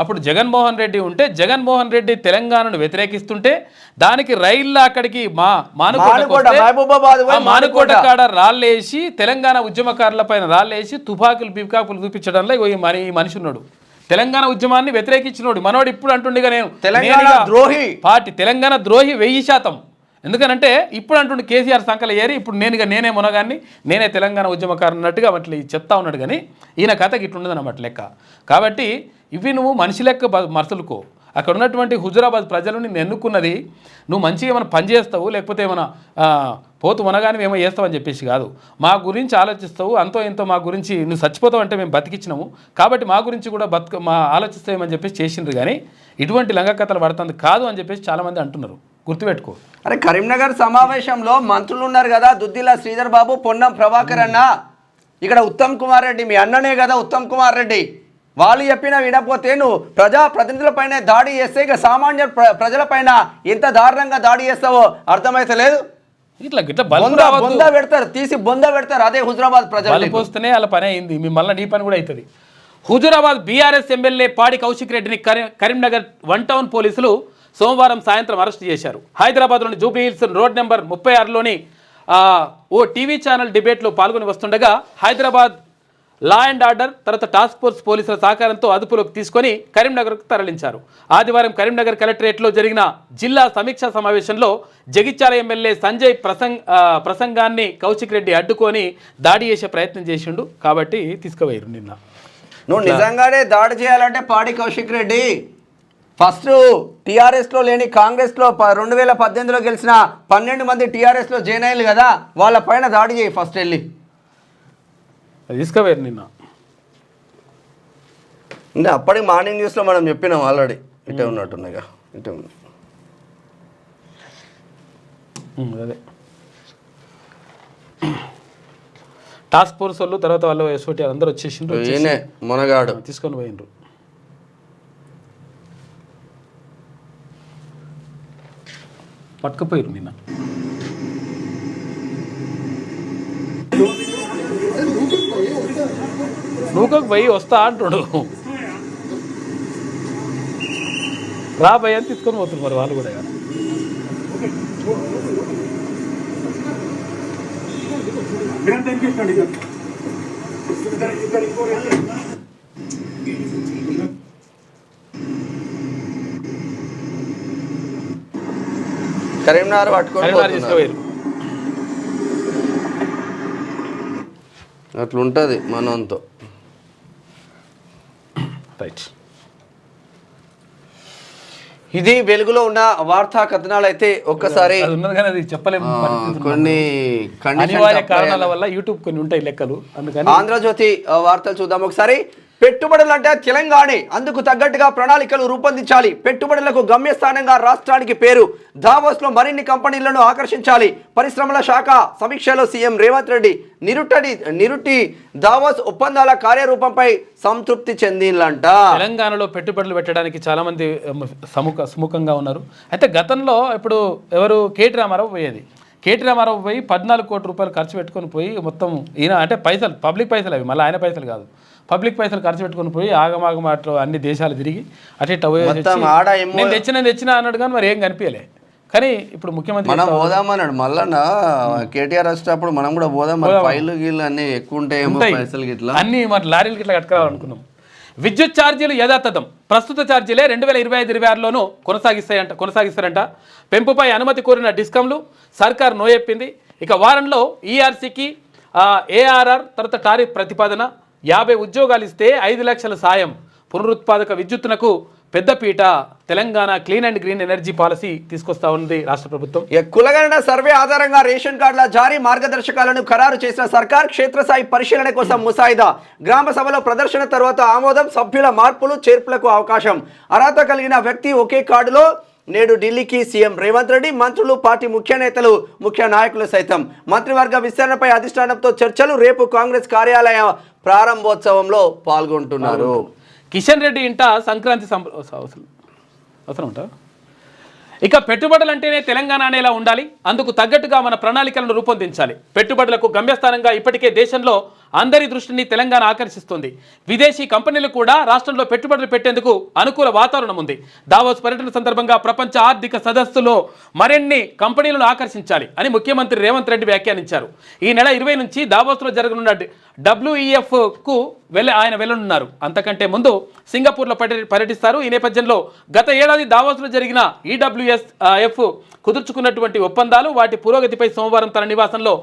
అప్పుడు జగన్మోహన్ రెడ్డి ఉంటే జగన్మోహన్ రెడ్డి తెలంగాణను వ్యతిరేకిస్తుంటే దానికి రైల్లో అక్కడికి మానుకోట కాడ రాళ్ళేసి తెలంగాణ ఉద్యమకారుల పైన రాళ్ళేసి తుపాకులు బికాకులు చూపించడంలో ఈ మనిషి ఉన్నాడు. తెలంగాణ ఉద్యమాన్ని వ్యతిరేకించినోడు మనోడు. ఇప్పుడు అంటుండగా నేను తెలంగాణ ద్రోహి పార్టీ, తెలంగాణ ద్రోహి 1000%. ఎందుకనంటే ఇప్పుడు అంటుండే కేసీఆర్ సంకల ఏరి ఇప్పుడు నేనే మునగాన్ని నేనే తెలంగాణ ఉద్యమకారు అన్నట్టుగా అట్లా చెప్తా ఉన్నాడు. కానీ ఈయన కథకి ఇట్లుండదు అన్నమాట లెక్క. కాబట్టి ఇవి నువ్వు మనిషి లెక్క మరసలుకో. అక్కడ ఉన్నటువంటి హుజురాబాద్ ప్రజలు నిన్ను ఎన్నుకున్నది నువ్వు మంచిగా ఏమైనా పని చేస్తావు లేకపోతే ఏమైనా పోతు మునగాని ఏమో చేస్తావని చెప్పేసి కాదు. మా గురించి ఆలోచిస్తావు, అంతో ఎంతో మా గురించి నువ్వు చచ్చిపోతావు అంటే మేము బతికిచ్చినాము కాబట్టి మా గురించి కూడా ఆలోచిస్తామని చెప్పేసి చేసిండ్రు. కానీ ఇటువంటి లంగ కథలు పడుతుంది కాదు అని చెప్పేసి చాలామంది అంటున్నారు. గుర్తుపెట్టుకో. అరే కరీంనగర్ సమావేశంలో మంత్రులు ఉన్నారు కదా, దుద్దిల శ్రీధర్ బాబు, పొన్నం ప్రభాకర్ అన్న, ఇక్కడ ఉత్తమ్ కుమార్ రెడ్డి మీ అన్ననే కదా ఉత్తమ్ కుమార్ రెడ్డి. వాళ్ళు చెప్పినా వినకపోతే నువ్వు ప్రజాప్రతినిధులపైన దాడి చేస్తే ఇక సామాన్య ప్రజలపైన ఎంత దారుణంగా దాడి చేస్తావో అర్థమైతే లేదు. ఇట్లా బొంద పెడతారు, తీసి బొంద పెడతారు. అదే హుజురాబాద్ ప్రజలు పోస్తేనే వాళ్ళ పని అయింది. మిమ్మల్ని నీ పని కూడా అవుతుంది. హుజురాబాద్ బీఆర్ఎస్ ఎమ్మెల్యే పాడి కౌశిక్ రెడ్డిని కరీంనగర్ 1 టౌన్ పోలీసులు సోమవారం సాయంత్రం అరెస్ట్ చేశారు. హైదరాబాద్లోని జూబ్లీ హిల్స్ రోడ్ నెంబర్ 36లోని ఓ టీవీ ఛానల్ డిబేట్లో పాల్గొని వస్తుండగా హైదరాబాద్ లా అండ్ ఆర్డర్ తర్వాత టాస్క్ ఫోర్స్ పోలీసుల సహకారంతో అదుపులోకి తీసుకొని కరీంనగర్కు తరలించారు. ఆదివారం కరీంనగర్ కలెక్టరేట్లో జరిగిన జిల్లా సమీక్షా సమావేశంలో జగిత్యాల ఎమ్మెల్యే సంజయ్ ప్రసంగాన్ని కౌశిక్ రెడ్డి అడ్డుకొని దాడి చేసే ప్రయత్నం చేసిండు కాబట్టి తీసుకుపోయారు. నిన్న నువ్వు నిజంగానే దాడి చేయాలంటే పాడి కౌశిక్ రెడ్డి ఫస్ట్ టీఆర్ఎస్లో లేని కాంగ్రెస్లో 2018లో గెలిచిన 12 మంది టీఆర్ఎస్లో జాయిన్ అయ్యారు కదా, వాళ్ళ పైన దాడి చేయి ఫస్ట్ వెళ్ళి. తీసుకుపోయారు నిన్న. అంటే అప్పటికి మార్నింగ్ న్యూస్లో మనం చెప్పినాం ఆల్రెడీ. ఇటే ఉన్నట్టున్నాయిగా, ఇటే ఉన్నాయి. అదే టాస్క్ ఫోర్స్ వాళ్ళు తర్వాత వాళ్ళు ఎస్ఓటీ అందరూ వచ్చేసిండ్రు. ఈయనే మునగాడు తీసుకొని పోయిండ్రు. పట్టుకుపోయారు నిన్న. నూకకు పోయి వస్తా అంటుడు. రా భయ అని తీసుకొని పోతున్నారు మరి వాళ్ళు కూడా. కరీంనగర్ పట్టుకొని తీసుకుపోయారు. అట్లుంటది మనంతో. రైట్, ఇది వెలుగులో ఉన్న వార్తా కథనాలు. అయితే ఒక్కసారి చెప్పలేము, కొన్ని అనివార్య కారణాల వల్ల యూట్యూబ్ కొన్ని ఉంటాయి లెక్కలు. అందుకని ఆంధ్రజ్యోతి వార్తలు చూద్దాం ఒకసారి. పెట్టుబడులు అంటే తెలంగాణ, అందుకు తగ్గట్టుగా ప్రణాళికలు రూపొందించాలి. పెట్టుబడులకు గమ్యస్థానంగా రాష్ట్రానికి పేరు. దావోస్లో మరిన్ని కంపెనీలను ఆకర్షించాలి. పరిశ్రమల శాఖ సమీక్షలో సీఎం రేవంత్ రెడ్డి నిరుటి దావోస్ ఒప్పందాల కార్యరూపంపై సంతృప్తి చెందిందంట. తెలంగాణలో పెట్టుబడులు పెట్టడానికి చాలా మంది సుముఖంగా ఉన్నారు. అయితే గతంలో ఇప్పుడు ఎవరు కేటీ రామారావు పోయేది. కేటీ రామారావు పోయి 14 కోట్ల రూపాయలు ఖర్చు పెట్టుకొని పోయి మొత్తం ఈయన అంటే పైసలు పబ్లిక్ పైసలు అవి, మళ్ళీ ఆయన పైసలు కాదు, పబ్లిక్ పైసలు ఖర్చు పెట్టుకొని పోయి ఆగమాగం అట్లా అన్ని దేశాలు తిరిగి అటు నేను తెచ్చినా అన్నాడు. కానీ మరి ఏం కనిపించలే. కానీ ఇప్పుడు ముఖ్యమంత్రి మనం పోదామన్నాడు మళ్ళా కేటీఆర్ వచ్చేటప్పుడు మనం కూడా పోదాం. ఫైలు గీళ్ళు అన్ని ఎక్కువ ఉంటాయి, అన్ని మరి లారీలు ఇట్లా కట్టుకోవాలనుకున్నాం. విద్యుత్ ఛార్జీలు యథాతథం, ప్రస్తుత ఛార్జీలే 2025-26లోనూ కొనసాగిస్తారంట. పెంపుపై అనుమతి కోరిన డిస్కంలు సర్కార్ నోయెప్పింది. ఇక వారంలో ఈఆర్సీకి ఏఆర్ఆర్ తర్వాత టారిఫ్ ప్రతిపాదన, 50 ఉద్యోగాలు ఇస్తే 5 లక్షల సాయం, పునరుత్పాదక విద్యుత్తునకు పెద్దపీట. Telangana clean and green energy policy తీసుకొస్తా ఉంది రాష్ట్ర ప్రభుత్వం. కులగణన సర్వే ఆధారంగా రేషన్ కార్డుల జారీ మార్గదర్శకాలను ఖరారు చేసిన సర్కార్ క్షేత్రస్థాయి పరిశీలన కోసం ముసాయిదా. గ్రామ సభలో ప్రదర్శన తర్వాత ఆమోదం, సభ్యుల మార్పులు చేర్పులకు అవకాశం. అర్హత కలిగిన వ్యక్తి ఒకే కార్డులో. నేడు ఢిల్లీకి సీఎం రేవంత్ రెడ్డి, మంత్రులు, పార్టీ ముఖ్య నేతలు, ముఖ్య నాయకులు సైతం. మంత్రివర్గ విస్తరణపై అధిష్టానంతో చర్చలు. రేపు కాంగ్రెస్ కార్యాలయ ప్రారంభోత్సవంలో పాల్గొంటున్నారు. కిషన్ రెడ్డి ఇంట సంక్రాంతి అవసరం ఉంటా. ఇక పెట్టుబడులు అంటేనే తెలంగాణ అనేలా ఉండాలి. అందుకు తగ్గట్టుగా మన ప్రణాళికలను రూపొందించాలి. పెట్టుబడులకు గమ్యస్థానంగా ఇప్పటికే దేశంలో అందరి దృష్టిని తెలంగాణ ఆకర్షిస్తుంది. విదేశీ కంపెనీలు కూడా రాష్ట్రంలో పెట్టుబడులు పెట్టేందుకు అనుకూల వాతావరణం ఉంది. దావోస్ పర్యటన సందర్భంగా ప్రపంచ ఆర్థిక సదస్సులో మరిన్ని కంపెనీలను ఆకర్షించాలి అని ముఖ్యమంత్రి రేవంత్ రెడ్డి వ్యాఖ్యానించారు. ఈ నెల 20 నుంచి దావోస్లో జరగనున్న WEFకు ఆయన వెళ్ళనున్నారు. అంతకంటే ముందు సింగపూర్లో పర్యటిస్తారు. ఈ నేపథ్యంలో గత ఏడాది దావోస్లో జరిగిన EWF కుదుర్చుకున్నటువంటి ఒప్పందాలు, వాటి పురోగతిపై సోమవారం తన నివాసంలో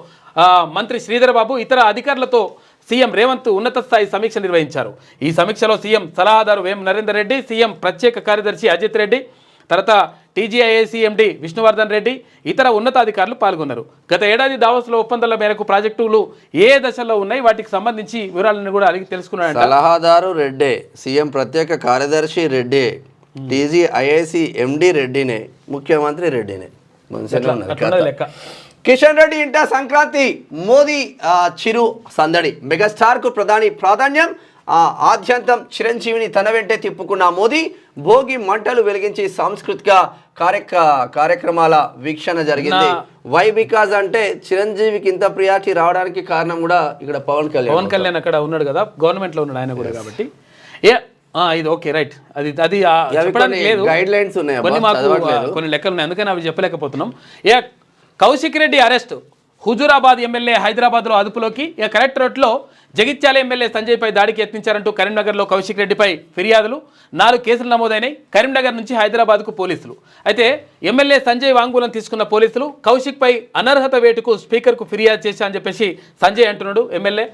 మంత్రి శ్రీధర్ బాబు ఇతర అధికారులతో సీఎం రేవంత్ ఉన్నత స్థాయి సమీక్ష నిర్వహించారు. ఈ సమీక్షలో సీఎం సలహాదారు వేం నరేందర్ రెడ్డి, సీఎం ప్రత్యేక కార్యదర్శి అజిత్ రెడ్డి, తర్వాత TGIACMD విష్ణువర్ధన్ రెడ్డి, ఇతర ఉన్నతాధికారులు పాల్గొన్నారు. గత ఏడాది దావోస్లో ఒప్పందాల మేరకు ప్రాజెక్టులు ఏ దశలో ఉన్నాయి, వాటికి సంబంధించి వివరాలను కూడా అడిగి తెలుసుకున్నాడు. సలహాదారు రెడ్డే, సీఎం ప్రత్యేక కార్యదర్శి రెడ్డే, TGIACMD రెడ్డినే, ముఖ్యమంత్రి రెడ్డినే. లెక్క. కిషన్ రెడ్డి ఇంట సంక్రాంతి, మోదీ చిరు సందడి. మెగాస్టార్ కు ప్రధాని ప్రాధాన్యం. ఆద్యంతం చిరంజీవిని తన వెంటే తిప్పుకున్న మోదీ భోగి మంటలు వెలిగించి సాంస్కృతిక కార్యక్రమాల వీక్షణ జరిగింది. వై బికాజ్ అంటే చిరంజీవికి ఇంత ప్రియారిటీ రావడానికి కారణం కూడా ఇక్కడ పవన్ కళ్యాణ్ అక్కడ ఉన్నాడు కదా, గవర్నమెంట్ లో ఉన్నాడు ఆయన కూడా. కాబట్టి ఇది ఓకే రైట్. అది గైడ్ లైన్స్ ఉన్నాయి, కొన్ని లెక్కలు ఉన్నాయి, అందుకని అవి చెప్పలేకపోతున్నాం. కౌశిక్ రెడ్డి అరెస్ట్, హుజూరాబాద్ ఎమ్మెల్యే హైదరాబాద్లో అదుపులోకి. కలెక్టరేట్లో జగిత్యాల ఎమ్మెల్యే సంజయ్పై దాడికి యత్నించారంటూ కరీంనగర్లో కౌశిక్ రెడ్డిపై ఫిర్యాదులు. 4 కేసులు నమోదైనాయి. కరీంనగర్ నుంచి హైదరాబాద్కు పోలీసులు. అయితే ఎమ్మెల్యే సంజయ్ వాంగ్మూలం తీసుకున్న పోలీసులు కౌశిక్పై అనర్హత వేటుకు స్పీకర్కు ఫిర్యాదు చేశా అని చెప్పేసి సంజయ్ అంటున్నాడు ఎమ్మెల్యే.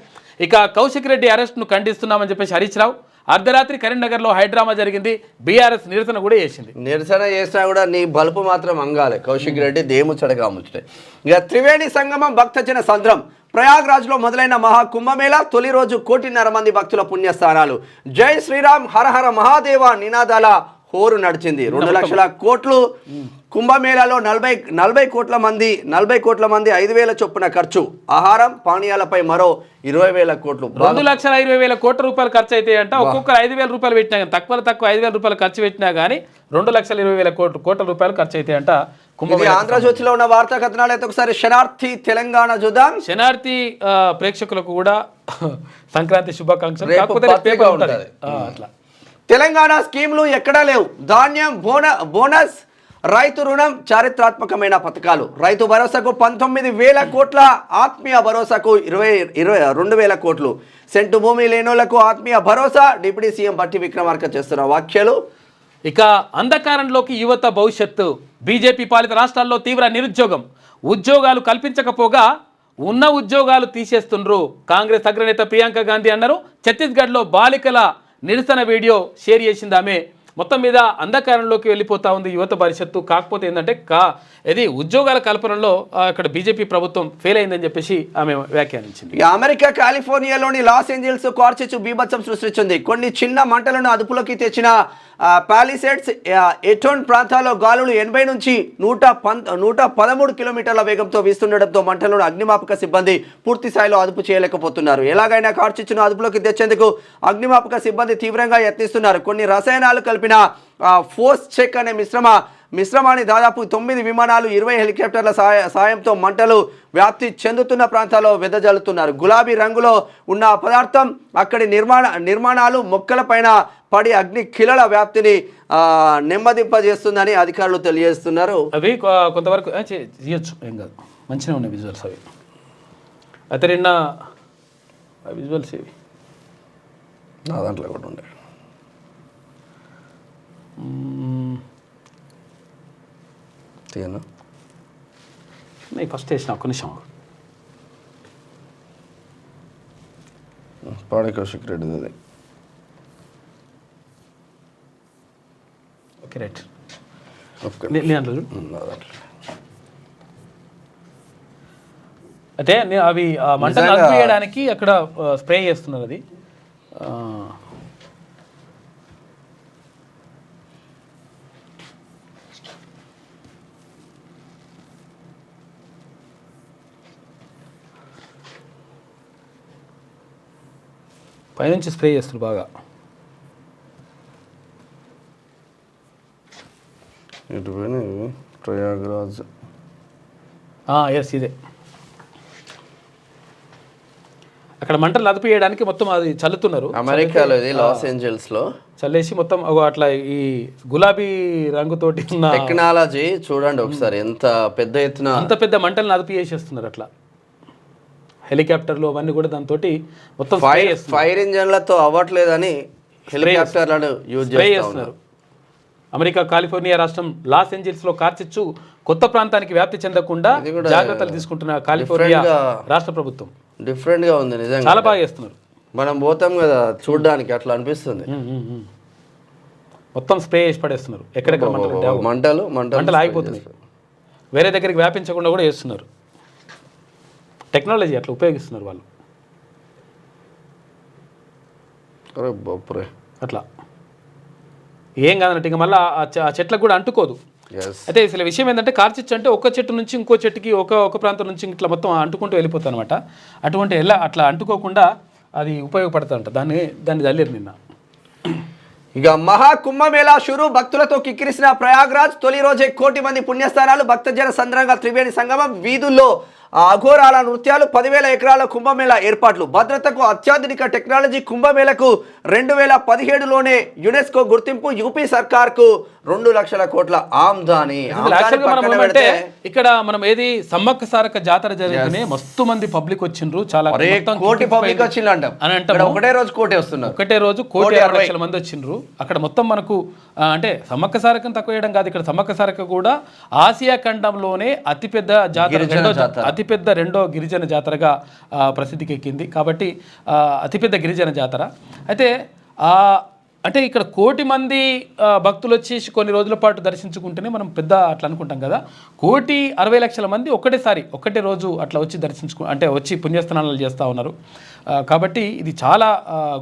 ఇక కౌశిక్ రెడ్డి అరెస్ట్ను ఖండిస్తున్నామని చెప్పేసి హరీష్ రావు. అర్ధరాత్రి కరీంనగర్లో హైడ్రామా జరిగింది. బీఆర్ఎస్ నిరసన కూడా చేసింది. నిరసన చేసినా కూడా నీ బలుపు మాత్రం అంగాలి. కౌశిక్ రెడ్డి దేముచ్చడగా ముచ్చటే. ఇక త్రివేణి సంగమం భక్తజన సంద్రం. ప్రయాగ్రాజ్లో మొదలైన మహా కుంభమేళా తొలి రోజు 1.5 కోటి మంది భక్తుల పుణ్యస్థానాలు. జై శ్రీరామ్ హర హర మహాదేవ నినాదాల హోరు నడిచింది. 2 లక్షల కోట్లు కుంభమేళాలో 40 కోట్ల మంది 5,000 చొప్పున ఖర్చు. ఆహారం పానీయాలపై మరో 20,000 కోట్లు. 2,20,000 కోట్ల రూపాయలు ఖర్చు అయితే అంట. ఒక్కొక్కరు 5,000 రూపాయలు పెట్టినా కానీ తక్కువ 5,000 రూపాయలు ఖర్చు పెట్టినా కానీ 2,20,000 కోట్ల రూపాయలు ఖర్చు అయితే అంట. ఆంధ్రజ్యోతిలో ఉన్న వార్తా కథనాలు అయితే ఒకసారి శనార్థి తెలంగాణ చూద్దాం. శనార్థి ప్రేక్షకులకు కూడా సంక్రాంతి శుభాకాంక్షలు. అట్లా తెలంగాణ స్కీములు ఎక్కడా లేవు. ధాన్యం బోనస్ రైతు రుణం చారిత్రాత్మకమైన పథకాలు. రైతు భరోసాకు 19,000 కోట్ల, ఆత్మీయ భరోసాకు 2,000 కోట్లు. సెంటు భూమి లేనోళ్లకు ఆత్మీయ భరోసా. డిప్యూటీ సీఎం బట్టి విక్రమార్క చేస్తున్న వ్యాఖ్యలు. ఇక అంధకారంలోకి యువత భవిష్యత్తు. బీజేపీ పాలిత రాష్ట్రాల్లో తీవ్ర నిరుద్యోగం. ఉద్యోగాలు కల్పించకపోగా ఉన్న ఉద్యోగాలు తీసేస్తుండ్రు. కాంగ్రెస్ అగ్రనేత ప్రియాంక గాంధీ అన్నారు. ఛత్తీస్గఢ్లో బాలికల నిరసన వీడియో షేర్ చేసింది ఆమె. మొత్తం మీద అంధకారంలోకి వెళ్ళిపోతా ఉంది యువత భవిష్యత్తు. కాకపోతే ఏంటంటే ఇది ఉద్యోగాల కల్పనలో ఇక్కడ బీజేపీ ప్రభుత్వం ఫెయిల్ అయిందని చెప్పేసి ఆమె వ్యాఖ్యానించింది. అమెరికా కాలిఫోర్నియాలోని లాస్ ఏంజల్స్ కార్చిచ్చు బీభత్సం సృష్టించింది. కొన్ని చిన్న మంటలను అదుపులోకి తెచ్చిన పాలిసేడ్స్ ఎటోన్ ప్రాంతాల్లో గాలులు 80 నుంచి 113 కిలోమీటర్ల వేగంతో వీస్తుండటంతో మంటలను అగ్నిమాపక సిబ్బంది పూర్తి స్థాయిలో అదుపు చేయలేకపోతున్నారు. ఎలాగైనా కార్చిచ్చును అదుపులోకి తెచ్చేందుకు అగ్నిమాపక సిబ్బంది తీవ్రంగా యత్నిస్తున్నారు. కొన్ని రసాయనాలు కలిపిన ఫోర్స్ చెక్ అనే మిశ్రమాన్ని దాదాపు 9 విమానాలు 20 హెలికాప్టర్ల సాయంతో మంటలు వ్యాప్తి చెందుతున్న ప్రాంతాల్లో వెదజల్లుతున్నారు. గులాబీ రంగులో ఉన్న పదార్థం అక్కడి నిర్మాణాలు మొక్కలపైన పడి అగ్ని కిలల వ్యాప్తిని నెమ్మదింపజేస్తుందని అధికారులు తెలియజేస్తున్నారు. అవి కొంతవరకు చేయొచ్చు, ఏం కాదు, మంచిగా ఉన్నాయి విజువల్స్ అవి. అయితే నిన్న విజువల్స్ ఇవి నా దాంట్లో కూడా ఉండే నేను ఫస్ట్ వేసిన ఒక్క నిమిషం పాడే కౌశిక్ రెడ్డి అది. Okay right. అయితే అవి మంటలు అనిపించడానికి అక్కడ స్ప్రే చేస్తున్నారు. అది పైనుంచి స్ప్రే చేస్తారు బాగా. ప్రయాగ్రాజ్ ఎస్ ఇదే. అక్కడ మంటలు అదుపు చేయడానికి మొత్తం అది చల్లుతున్నారు. అమెరికాలో ఇది లాస్ ఏంజల్స్ లో చల్లేసి మొత్తం అట్లా ఈ గులాబీ రంగుతోటి ఉన్న టెక్నాలజీ చూడండి ఒకసారి. ఎంత పెద్ద ఎత్తున అంత పెద్ద మంటలను అదుపు చేసేస్తున్నారు. అట్లా హెలికాప్టర్లు అవన్నీ కూడా దాంతో మొత్తం ఫైర్ ఇంజన్లతో అవ్వట్లేదని హెలికాప్టర్లను యూజ్ చేస్తున్నారు. అమెరికా కాలిఫోర్నియా రాష్ట్రం లాస్ ఏంజల్స్లో కార్చిచ్చు కొత్త ప్రాంతానికి వ్యాప్తి చెందకుండా జాగ్రత్తలు తీసుకుంటున్న కాలిఫోర్నియా రాష్ట్ర ప్రభుత్వం డిఫరెంట్గా ఉంది. నిజంగా చాలా బాగా చేస్తున్నారు. మనం పోతాం కదా చూడడానికి, అట్లా అనిపిస్తుంది. మొత్తం స్ప్రే చేసి పడేస్తున్నారు. ఎక్కడెక్కడ మంటలు ఆగిపోతున్నాయి. వేరే దగ్గరికి వ్యాపించకుండా కూడా చేస్తున్నారు. టెక్నాలజీ అట్లా ఉపయోగిస్తున్నారు వాళ్ళు. అట్లా ఏం కాదన్నట్టు ఇంకా మళ్ళీ ఆ చెట్లకు కూడా అంటుకోదు. అయితే అసలు విషయం ఏంటంటే కార్చిచ్చు అంటే ఒక చెట్టు నుంచి ఇంకో చెట్టుకి ఒక ప్రాంతం నుంచి ఇట్లా మొత్తం అంటుకుంటూ వెళ్ళిపోతుంది అనమాట. అటువంటి అట్లా అంటుకోకుండా అది ఉపయోగపడుతుంట. దాన్ని తల్లిరు నిన్న. ఇక మహాకుంభమేళా షురు. భక్తులతో కిక్కిరిసిన ప్రయాగ్రాజ్. తొలి రోజే 1 కోటి మంది పుణ్యస్థానాలు. భక్తజన సంద్రంగా త్రివేణి సంగమం. వీధుల్లో అఘోరాల నృత్యాలు. 10,000 ఎకరాల కుంభమేళా ఏర్పాట్లు. భద్రతకు అత్యాధునిక టెక్నాలజీ. కుంభమేళకు 2017లోనే యునెస్కో గుర్తింపు. యూపీ సర్కార్కు 2 లక్షల కోట్ల ఆమ్దాని. ఇక్కడ మనం ఏది సమ్మక్క సారక్క జాతర జరిగితేనే మస్తు మంది పబ్లిక్ వచ్చిండ్రు. చాలా కోటి పబ్లిక్ వచ్చిందంట. ఒకటే రోజు కోటి వస్తున్నారు. ఒకటే రోజు 1,60,00,000 మంది వచ్చిండ్రు. అక్కడ మొత్తం మనకు అంటే సమ్మక్క సారక్కను తక్కువ చేయడం కాదు. ఇక్కడ సమ్మక్క సారక్క కూడా ఆసియా ఖండంలోనే అతిపెద్ద జాతర, అతిపెద్ద రెండో గిరిజన జాతరగా ప్రసిద్ధికి ఎక్కింది. కాబట్టి అతిపెద్ద గిరిజన జాతర. అయితే అంటే ఇక్కడ 1 కోటి మంది భక్తులు వచ్చేసి కొన్ని రోజుల పాటు దర్శించుకుంటేనే మనం పెద్ద అట్లా అనుకుంటాం కదా. 1,60,00,000 మంది ఒకటే రోజు అట్లా వచ్చి అంటే వచ్చి పుణ్యస్నానాలు చేస్తూ ఉన్నారు. కాబట్టి ఇది చాలా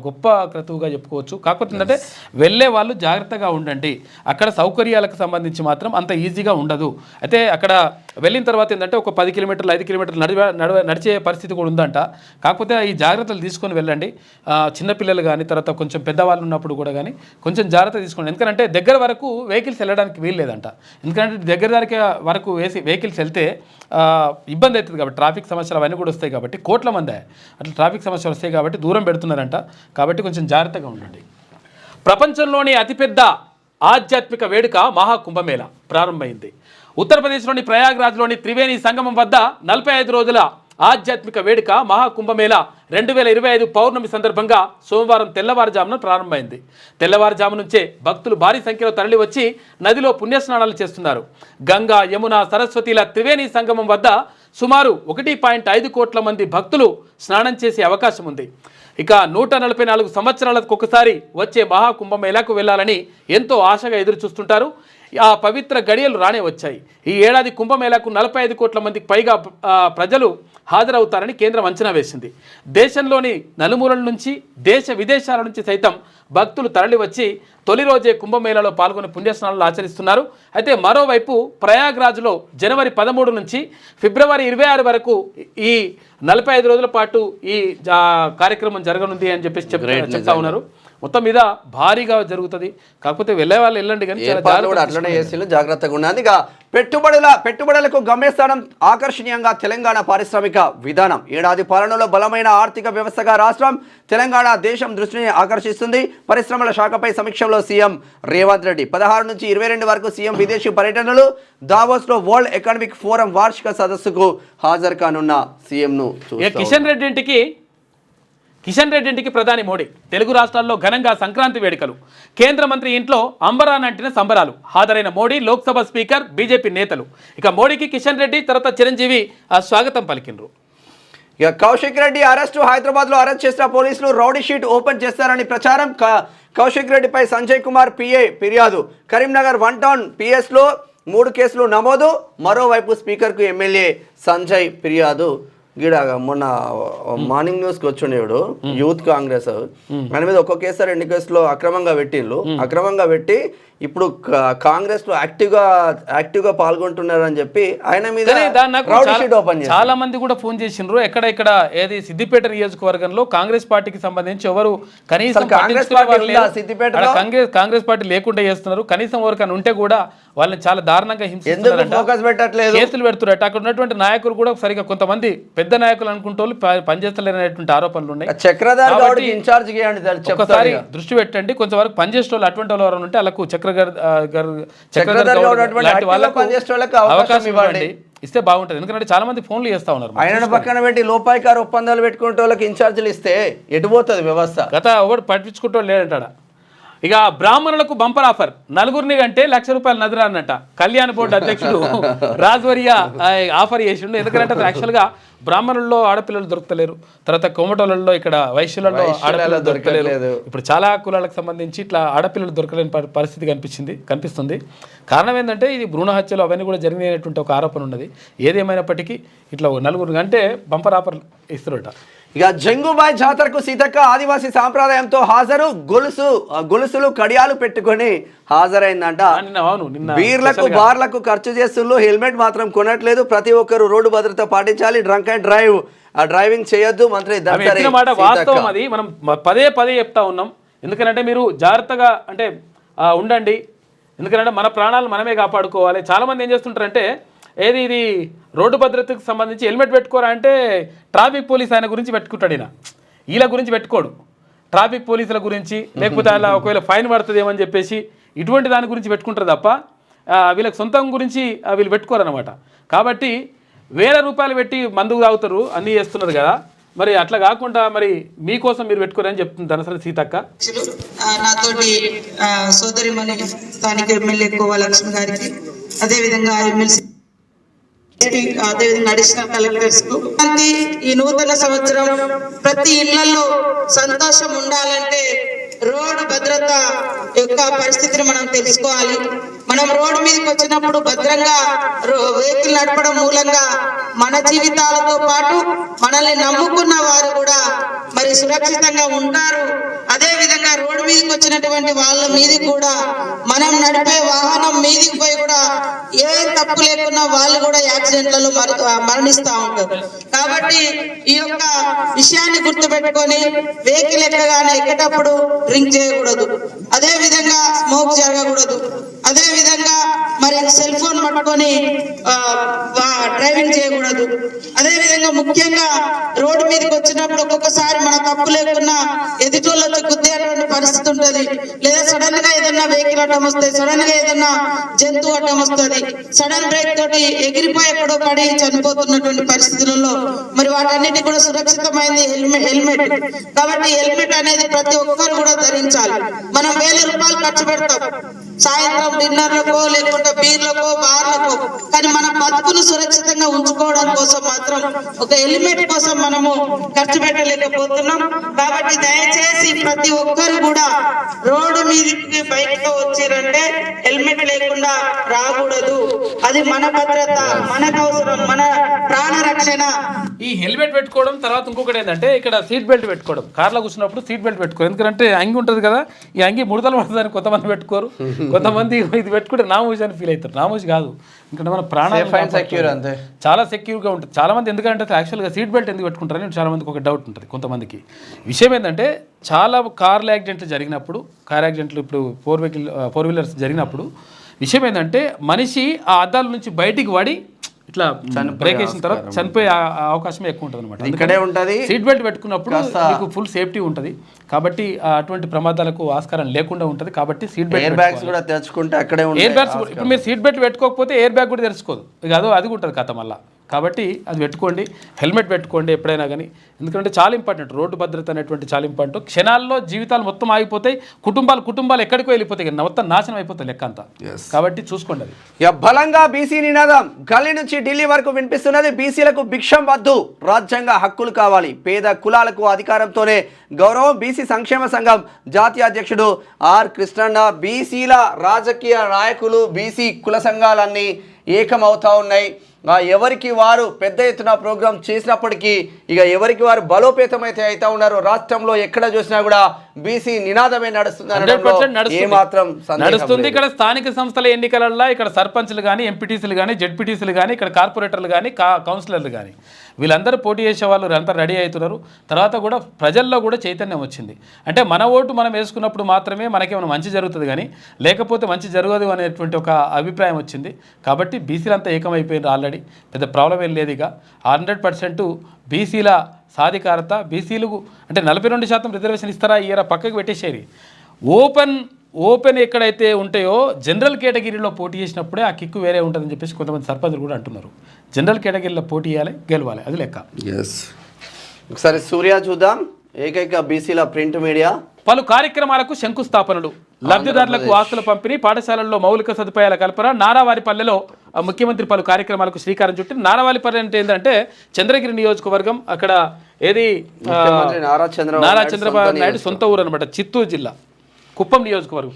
గొప్ప క్రతువుగా చెప్పుకోవచ్చు. కాకపోతే ఏంటంటే వెళ్ళే వాళ్ళు జాగ్రత్తగా ఉండండి. అక్కడ సౌకర్యాలకు సంబంధించి మాత్రం అంత ఈజీగా ఉండదు. అయితే అక్కడ వెళ్ళిన తర్వాత ఏంటంటే ఒక 10 కిలోమీటర్లు 5 కిలోమీటర్లు నడిచే పరిస్థితి కూడా ఉందంట. కాకపోతే ఈ జాగ్రత్తలు తీసుకొని వెళ్ళండి. చిన్నపిల్లలు కానీ తర్వాత కొంచెం పెద్దవాళ్ళు ఉన్నప్పుడు కూడా కానీ కొంచెం జాగ్రత్త తీసుకోండి. ఎందుకంటే దగ్గర వరకు వెహికల్స్ వెళ్ళడానికి వీలు లేదంట. ఎందుకంటే దగ్గర వరకు వెహికల్స్ వెళ్తే ఇబ్బంది అవుతుంది కాబట్టి ట్రాఫిక్ సమస్యలు అవన్నీ కూడా వస్తాయి కాబట్టి కోట్ల మంది అట్లా ట్రాఫిక్ సమస్యలు వస్తాయి కాబట్టి దూరం పెడుతున్నారంట. కాబట్టి కొంచెం జాగ్రత్తగా ఉండండి. ప్రపంచంలోని అతిపెద్ద ఆధ్యాత్మిక వేడుక మహాకుంభమేళా ప్రారంభమైంది. ఉత్తరప్రదేశ్లోని ప్రయాగ్రాజ్లోని త్రివేణి సంగమం వద్ద 45 రోజుల ఆధ్యాత్మిక వేడుక మహాకుంభమేళా 2025 పౌర్ణమి సందర్భంగా సోమవారం తెల్లవారుజామున ప్రారంభమైంది. తెల్లవారుజాము నుంచే భక్తులు భారీ సంఖ్యలో తరలి వచ్చి నదిలో పుణ్యస్నానాలు చేస్తున్నారు. గంగా, యమున, సరస్వతిల త్రివేణి సంగమం వద్ద సుమారు 1.5 కోట్ల మంది భక్తులు స్నానం చేసే అవకాశం ఉంది. ఇక 144 సంవత్సరాలకు ఒకసారి వచ్చే మహాకుంభమేళాకు వెళ్ళాలని ఎంతో ఆశగా ఎదురు చూస్తుంటారు. ఆ పవిత్ర గడియలు రానే వచ్చాయి. ఈ ఏడాది కుంభమేళాకు 45 కోట్ల మందికి పైగా ప్రజలు హాజరవుతారని కేంద్రం అంచనా వేసింది. దేశంలోని నలుమూలల నుంచి దేశ విదేశాల నుంచి సైతం భక్తులు తరలివచ్చి తొలి రోజే కుంభమేళాలో పాల్గొని పుణ్యస్నానాలు ఆచరిస్తున్నారు. అయితే మరోవైపు ప్రయాగ్రాజ్లో జనవరి 13 నుంచి ఫిబ్రవరి 26 వరకు ఈ 45 రోజుల పాటు ఈ కార్యక్రమం జరగనుంది అని చెప్పేసి చెప్తా ఉన్నారు. మొత్తం మీద భారీగా జరుగుతుంది. కాకపోతే వెళ్ళే వాళ్ళు వెళ్ళండి కానీ అట్లనే చేసి జాగ్రత్తగా ఉన్నది. ఇక పెట్టుబడులకు గమ్యస్థానం ఆకర్షణీయంగా తెలంగాణ పారిశ్రామిక విధానం. ఏడాది పాలనలో బలమైన ఆర్థిక వ్యవస్థగా రాష్ట్రం తెలంగాణ దేశం దృష్టిని ఆకర్షిస్తుంది. పరిశ్రమల శాఖపై సమీక్షలో సీఎం రేవంత్ రెడ్డి 16 నుంచి 22 వరకు సీఎం విదేశీ పర్యటనలు. దావోస్లో వరల్డ్ ఎకనామిక్ ఫోరం వార్షిక సదస్సుకు హాజరు కానున్న సీఎంను కిషన్ రెడ్డి ఇంటికి ప్రధాని మోడీ. తెలుగు రాష్ట్రాల్లో ఘనంగా సంక్రాంతి వేడుకలు. కేంద్ర మంత్రి ఇంట్లో అంబరాన్ అంటిన సంబరాలు. హాజరైన మోడీ, లోక్సభ స్పీకర్, బీజేపీ నేతలు. ఇక మోడీకి కిషన్ రెడ్డి తర్వాత చిరంజీవి స్వాగతం పలికిండ్రు. ఇక కౌశిక్ రెడ్డి అరెస్టు. హైదరాబాద్లో అరెస్ట్ చేసిన పోలీసులు రౌడీ షీట్ ఓపెన్ చేస్తారని ప్రచారం. కౌశిక్ రెడ్డిపై సంజయ్ కుమార్ పిఏ ఫిర్యాదు. కరీంనగర్ 1 టౌన్ పిఎస్లో 3 కేసులు నమోదు. మరోవైపు స్పీకర్కు ఎమ్మెల్యే సంజయ్ ఫిర్యాదు. గిడాగా మొన్న మార్నింగ్ న్యూస్కి వచ్చిండేవాడు యూత్ కాంగ్రెస్ ఆయన మీద ఒక్క కేసు 2 కేసులో అక్రమంగా పెట్టి ఇప్పుడు కాంగ్రెస్ లో యాక్టివ్ గా పాల్గొంటున్నారు అని చెప్పి ఆయన మీద చాలా మంది కూడా ఫోన్ చేసిండ్రు. ఇక్కడ ఏది సిద్దిపేట నియోజకవర్గంలో కాంగ్రెస్ పార్టీకి సంబంధించి ఎవరు కనీసం కాంగ్రెస్ పార్టీ లేకుండా చేస్తున్నారు. కనీసం ఎవరికైనా ఉంటే కూడా వాళ్ళని చాలా దారుణంగా హింసిస్తున్నారు, కేసులు పెడుతున్నారు. అక్కడ ఉన్నటువంటి నాయకులు కూడా సరిగా కొంతమంది పెద్ద నాయకులు అనుకుంటూ పనిచేస్తలేనటువంటి ఆరోపణలు ఉన్నాయి. ఒకసారి దృష్టి పెట్టండి. కొంతవరకు పనిచేసే వాళ్ళు అటువంటి వాళ్ళు ఉంటే వాళ్ళకు అవకాశం ఇవ్వండి, ఇస్తే బాగుంటుంది. ఎందుకంటే చాలా మంది ఫోన్లు చేస్తా ఉన్నారు. ఆయన పక్కన పెట్టి లోపాయికారు ఒప్పందాలు పెట్టుకుంటే వాళ్ళకి ఇన్ఛార్జీలు ఇస్తే ఎటుపోతుంది వ్యవస్థ. గత ఒకటి పట్టించుకుంటూ లేదంటాడా. ఇక బ్రాహ్మణులకు బంపర్ ఆఫర్. 4 కంటే ₹1,00,000 నదిరా అన్నట్ట కళ్యాణ బోర్డు అధ్యక్షుడు రాజ్వర్య ఆఫర్ చేసిండు. ఎందుకంటే యాక్చువల్గా బ్రాహ్మణుల్లో ఆడపిల్లలు దొరకలేరు, తర్వాత కోమటోళ్ళలో ఇక్కడ వైశ్యులలో ఆడపిల్లలు దొరకలేరు. ఇప్పుడు చాలా కులాలకు సంబంధించి ఇట్లా ఆడపిల్లలు దొరకలేని పరిస్థితి కనిపిస్తుంది. కారణం ఏంటంటే ఇది భ్రూణ హత్యలు అవన్నీ కూడా జరిగినటువంటి ఒక ఆరోపణ ఉన్నది. ఏదేమైనప్పటికీ ఇట్లా 4 కంటే బంపర్ ఆఫర్ ఇస్తున్నట. ఇక జంగుబాయ్ జాతరకు సీతక్క ఆదివాసీ సాంప్రదాయంతో హాజరు. గొలుసులు కడియాలు పెట్టుకొని హాజరైందంట. బీర్లకు బార్లకు ఖర్చు చేస్తున్నారు, హెల్మెట్ మాత్రం కొనట్లేదు. ప్రతి ఒక్కరు రోడ్డు భద్రత పాటించాలి, డ్రంక్ అండ్ డ్రైవింగ్ చేయొద్దు. మంత్రి వాస్తవం అది మనం పదే చెప్తా ఉన్నాం. ఎందుకంటే మీరు జాగ్రత్తగా అంటే ఉండండి. ఎందుకంటే మన ప్రాణాలు మనమే కాపాడుకోవాలి. చాలా మంది ఏం చేస్తుంటారంటే ఇది రోడ్డు భద్రతకు సంబంధించి హెల్మెట్ పెట్టుకోరా అంటే ట్రాఫిక్ పోలీస్ ఆయన గురించి పెట్టుకుంటాడు. వీళ్ళ గురించి పెట్టుకోడు, ట్రాఫిక్ పోలీసుల గురించి, లేకపోతే అలా ఒకవేళ ఫైన్ పడుతుందేమని చెప్పేసి ఇటువంటి దాని గురించి పెట్టుకుంటారు తప్ప వీళ్ళకి సొంతం గురించి వీళ్ళు పెట్టుకోరు అనమాట. కాబట్టి ₹1000 పెట్టి మందుకు తాగుతారు, అన్నీ చేస్తున్నారు కదా. మరి అట్లా కాకుండా మరి మీకోసం మీరు పెట్టుకోరని చెప్తుంది ధనసరి సీతక్క. నాతోటి సోదరి మన స్థానిక ఎమ్మెల్యే కోవలక్ష్మి గారికి, అదేవిధంగా ఎమ్మెల్సీ, అదేవిధంగా అడిషనల్ కలెక్టర్స్ కు ఈ నూతన సంవత్సరం ప్రతి ఇళ్లలో సంతోషం ఉండాలంటే రోడ్డు భద్రత యొక్క పరిస్థితిని మనం తెలుసుకోవాలి. మనం రోడ్డు మీదకి వచ్చినప్పుడు భద్రంగా వెహికల్ నడపడం మూలంగా మన జీవితాలతో పాటు మనల్ని నమ్ముకున్న వారు కూడా మరి సురక్షితంగా ఉంటారు. అదే విధంగా రోడ్డు మీదకి వచ్చినటువంటి వాళ్ళ మీదకి కూడా మనం నడిపే వాహనం మీదకి పోయి కూడా ఏ తప్పు లేకున్నా వాళ్ళు కూడా యాక్సిడెంట్లలో మరణిస్తూ ఉంటారు. కాబట్టి ఈ యొక్క విషయాన్ని గుర్తుపెట్టుకొని వెహికల్ ఎక్కేటప్పుడు డ్రింక్ చేయకూడదు, అదే విధంగా స్మోక్ జరగకూడదు, అదే విధంగా మరి సెల్ ఫోన్ పట్టుకొని డ్రైవింగ్ చేయకూడదు. అదే విధంగా ముఖ్యంగా రోడ్డు మీదకి వచ్చినప్పుడు ఒక్కొక్కసారి మన తప్పు లేకున్నా ఎదుటోళ్ళకి గుద్దేటువంటి పరిస్థితి ఉంటుంది, లేదా సడన్ గా ఏదన్నా వెహికల్ అడ్డం వస్తుంది, సడన్ గా ఏదన్నా జంతువు అడ్డం వస్తుంది, సడన్ బ్రేక్ తోటి ఎగిరిపోయి ఎక్కడో పడి చనిపోతున్నటువంటి పరిస్థితులలో మరి వాటన్నిటి కూడా సురక్షితమైంది హెల్మెట్. కాబట్టి హెల్మెట్ అనేది ప్రతి ఒక్కరు కూడా ధరించాలి. మనం 1000 రూపాయలు ఖర్చు పెడతాం సాయంత్రం డిన్నర్లకో లేకుంటే బీర్లకో బార్లకో, కానీ మన బతుకును సురక్షితంగా ఉంచుకోవడం కోసం మాత్రం ఒక హెల్మెట్ కోసం మనము ఖర్చు పెట్టలేకపోతున్నాం. కాబట్టి దయచేసి ప్రతి ఒక్కరు కూడా రోడ్డు మీదకి బైక్ తో వచ్చిరంటే హెల్మెట్ లేకుండా రాకూడదు. అది మన భద్రత, మనకు అవసరం, మన ప్రాణ రక్షణ. ఈ హెల్మెట్ పెట్టుకోవడం తర్వాత ఇంకొకటి ఏంటంటే ఇక్కడ సీట్ బెల్ట్ పెట్టుకోవడం. కార్లో కూర్చున్నప్పుడు సీట్ బెల్ట్ పెట్టుకోరు, ఎందుకంటే అంగి ఉంటుంది కదా, ఈ అంగి ముడతలు పడుతుందని కొంతమంది పెట్టుకోరు, కొంతమంది ఇది పెట్టుకుంటే నామోజీ అని ఫీల్ అవుతారు. నామోజీ కాదు, ఎందుకంటే మన ప్రాణాలు సెక్యూర్ అంతే, చాలా సెక్యూర్గా ఉంటుంది. చాలా మంది ఎందుకంటే యాక్చువల్గా సీట్ బెల్ట్ ఎందుకు పెట్టుకుంటారని చాలా మందికి ఒక డౌట్ ఉంటుంది కొంతమందికి. విషయం ఏంటంటే చాలా కార్ల యాక్సిడెంట్లు జరిగినప్పుడు, కార్ యాక్సిడెంట్లు ఇప్పుడు ఫోర్ వీలర్స్ జరిగినప్పుడు విషయం ఏంటంటే మనిషి ఆ అద్దాల నుంచి బయటికి పడి ఇట్లా బ్రేక్ వేసిన తర్వాత చనిపోయే అవకాశం ఎక్కువ ఉంటుంది అనమాట. ఇక్కడే ఉంటుంది. సీట్ బెల్ట్ పెట్టుకున్నప్పుడు మీకు ఫుల్ సేఫ్టీ ఉంటుంది, కాబట్టి అటువంటి ప్రమాదాలకు ఆస్కారం లేకుండా ఉంటుంది. కాబట్టి సీట్ బెల్ట్, ఎయిర్ బ్యాగ్స్ కూడా తెచ్చుకుంటే అక్కడే ఉంటాయి. ఎయిర్ బ్యాగ్స్ ఇప్పుడు మీరు సీట్ బెల్ట్ పెట్టుకోకపోతే ఎయిర్ బ్యాగ్ కూడా తెరుచుకోదు, ఇక అది ఉంటుంది కథ మళ్ళీ. కాబట్టి అది పెట్టుకోండి, హెల్మెట్ పెట్టుకోండి ఎప్పుడైనా కానీ, ఎందుకంటే చాలా ఇంపార్టెంట్. రోడ్డు భద్రత అనేటువంటి చాలా ఇంపార్టెంట్. క్షణాల్లో జీవితాలు మొత్తం ఆగిపోతాయి, కుటుంబాలు ఎక్కడికో వెళ్ళిపోతాయి, మొత్తం నాశనం అయిపోతాయి లెక్క అంతా. కాబట్టి చూసుకోండి. అది బలంగా బీసీ నినాదం గల్లీ నుంచి ఢిల్లీ వరకు వినిపిస్తున్నది. బీసీలకు భిక్షం వద్దు, రాజ్యాంగ హక్కులు కావాలి, పేద కులాలకు అధికారంతోనే గౌరవం. బీసీ సంక్షేమ సంఘం జాతీయ అధ్యక్షుడు ఆర్ కృష్ణన్న, బీసీల రాజకీయ నాయకులు, బీసీ కుల సంఘాలన్నీ ఏకమవుతా ఉన్నాయి. ఎవరికి వారు పెద్ద ఎత్తున ప్రోగ్రాం చేసినప్పటికీ ఇక ఎవరికి వారు బలోపేతమైతే అవుతా ఉన్నారు. రాష్ట్రంలో ఎక్కడ చూసినా కూడా బీసీ నినాదమే నడుస్తుంది. ఇక్కడ స్థానిక సంస్థల ఎన్నికలలో ఇక్కడ సర్పంచ్లు కానీ, ఎంపీటీసీలు కానీ, జెడ్పీటీసీలు కానీ, ఇక్కడ కార్పొరేటర్లు కానీ, కౌన్సిలర్లు కానీ వీళ్ళందరూ పోటీ చేసే వాళ్ళు అంతా రెడీ అవుతున్నారు. తర్వాత కూడా ప్రజల్లో కూడా చైతన్యం వచ్చింది. అంటే మన ఓటు మనం వేసుకున్నప్పుడు మాత్రమే మనకేమైనా మంచి జరుగుతుంది, కానీ లేకపోతే మంచి జరగదు అనేటువంటి ఒక అభిప్రాయం వచ్చింది. కాబట్టి బీసీలంతా ఏకమైపోయినారు ఆల్రెడీ, పెద్ద ప్రాబ్లం ఏం లేదు. ఇక 100% బీసీల సాధికారత, బీసీలకు అంటే 42% రిజర్వేషన్ ఇస్తారా ఇయరా పక్కకు పెట్టేసేది. ఓపెన్ ఎక్కడైతే ఉంటాయో జనరల్ కేటగిరీలో పోటీ చేసినప్పుడే ఆ కిక్కు వేరే ఉంటుందని చెప్పేసి కొంతమంది సర్పంచులు కూడా అంటున్నారు. జనరల్ కేటగిరీలో పోటీ చేయాలి, గెలవాలి, అది లెక్క. ఒకసారి సూర్య చూద్దాం. ఏకైక బీసీల ప్రింట్ మీడియా పలు కార్యక్రమాలకు శంకుస్థాపనలు, లబ్ధిదారులకు ఆస్తుల పంపిణీ, పాఠశాలల్లో మౌలిక సదుపాయాల కల్పన. నారావారిపల్లెలో ముఖ్యమంత్రి పలు కార్యక్రమాలకు శ్రీకారం చుట్టి. నారావారిపల్లె అంటే ఏంటంటే చంద్రగిరి నియోజకవర్గం, అక్కడ ఏది నారా చంద్రబాబు నాయుడు సొంత ఊరు అనమాట, చిత్తూరు జిల్లా కుప్పం నియోజకవర్గం.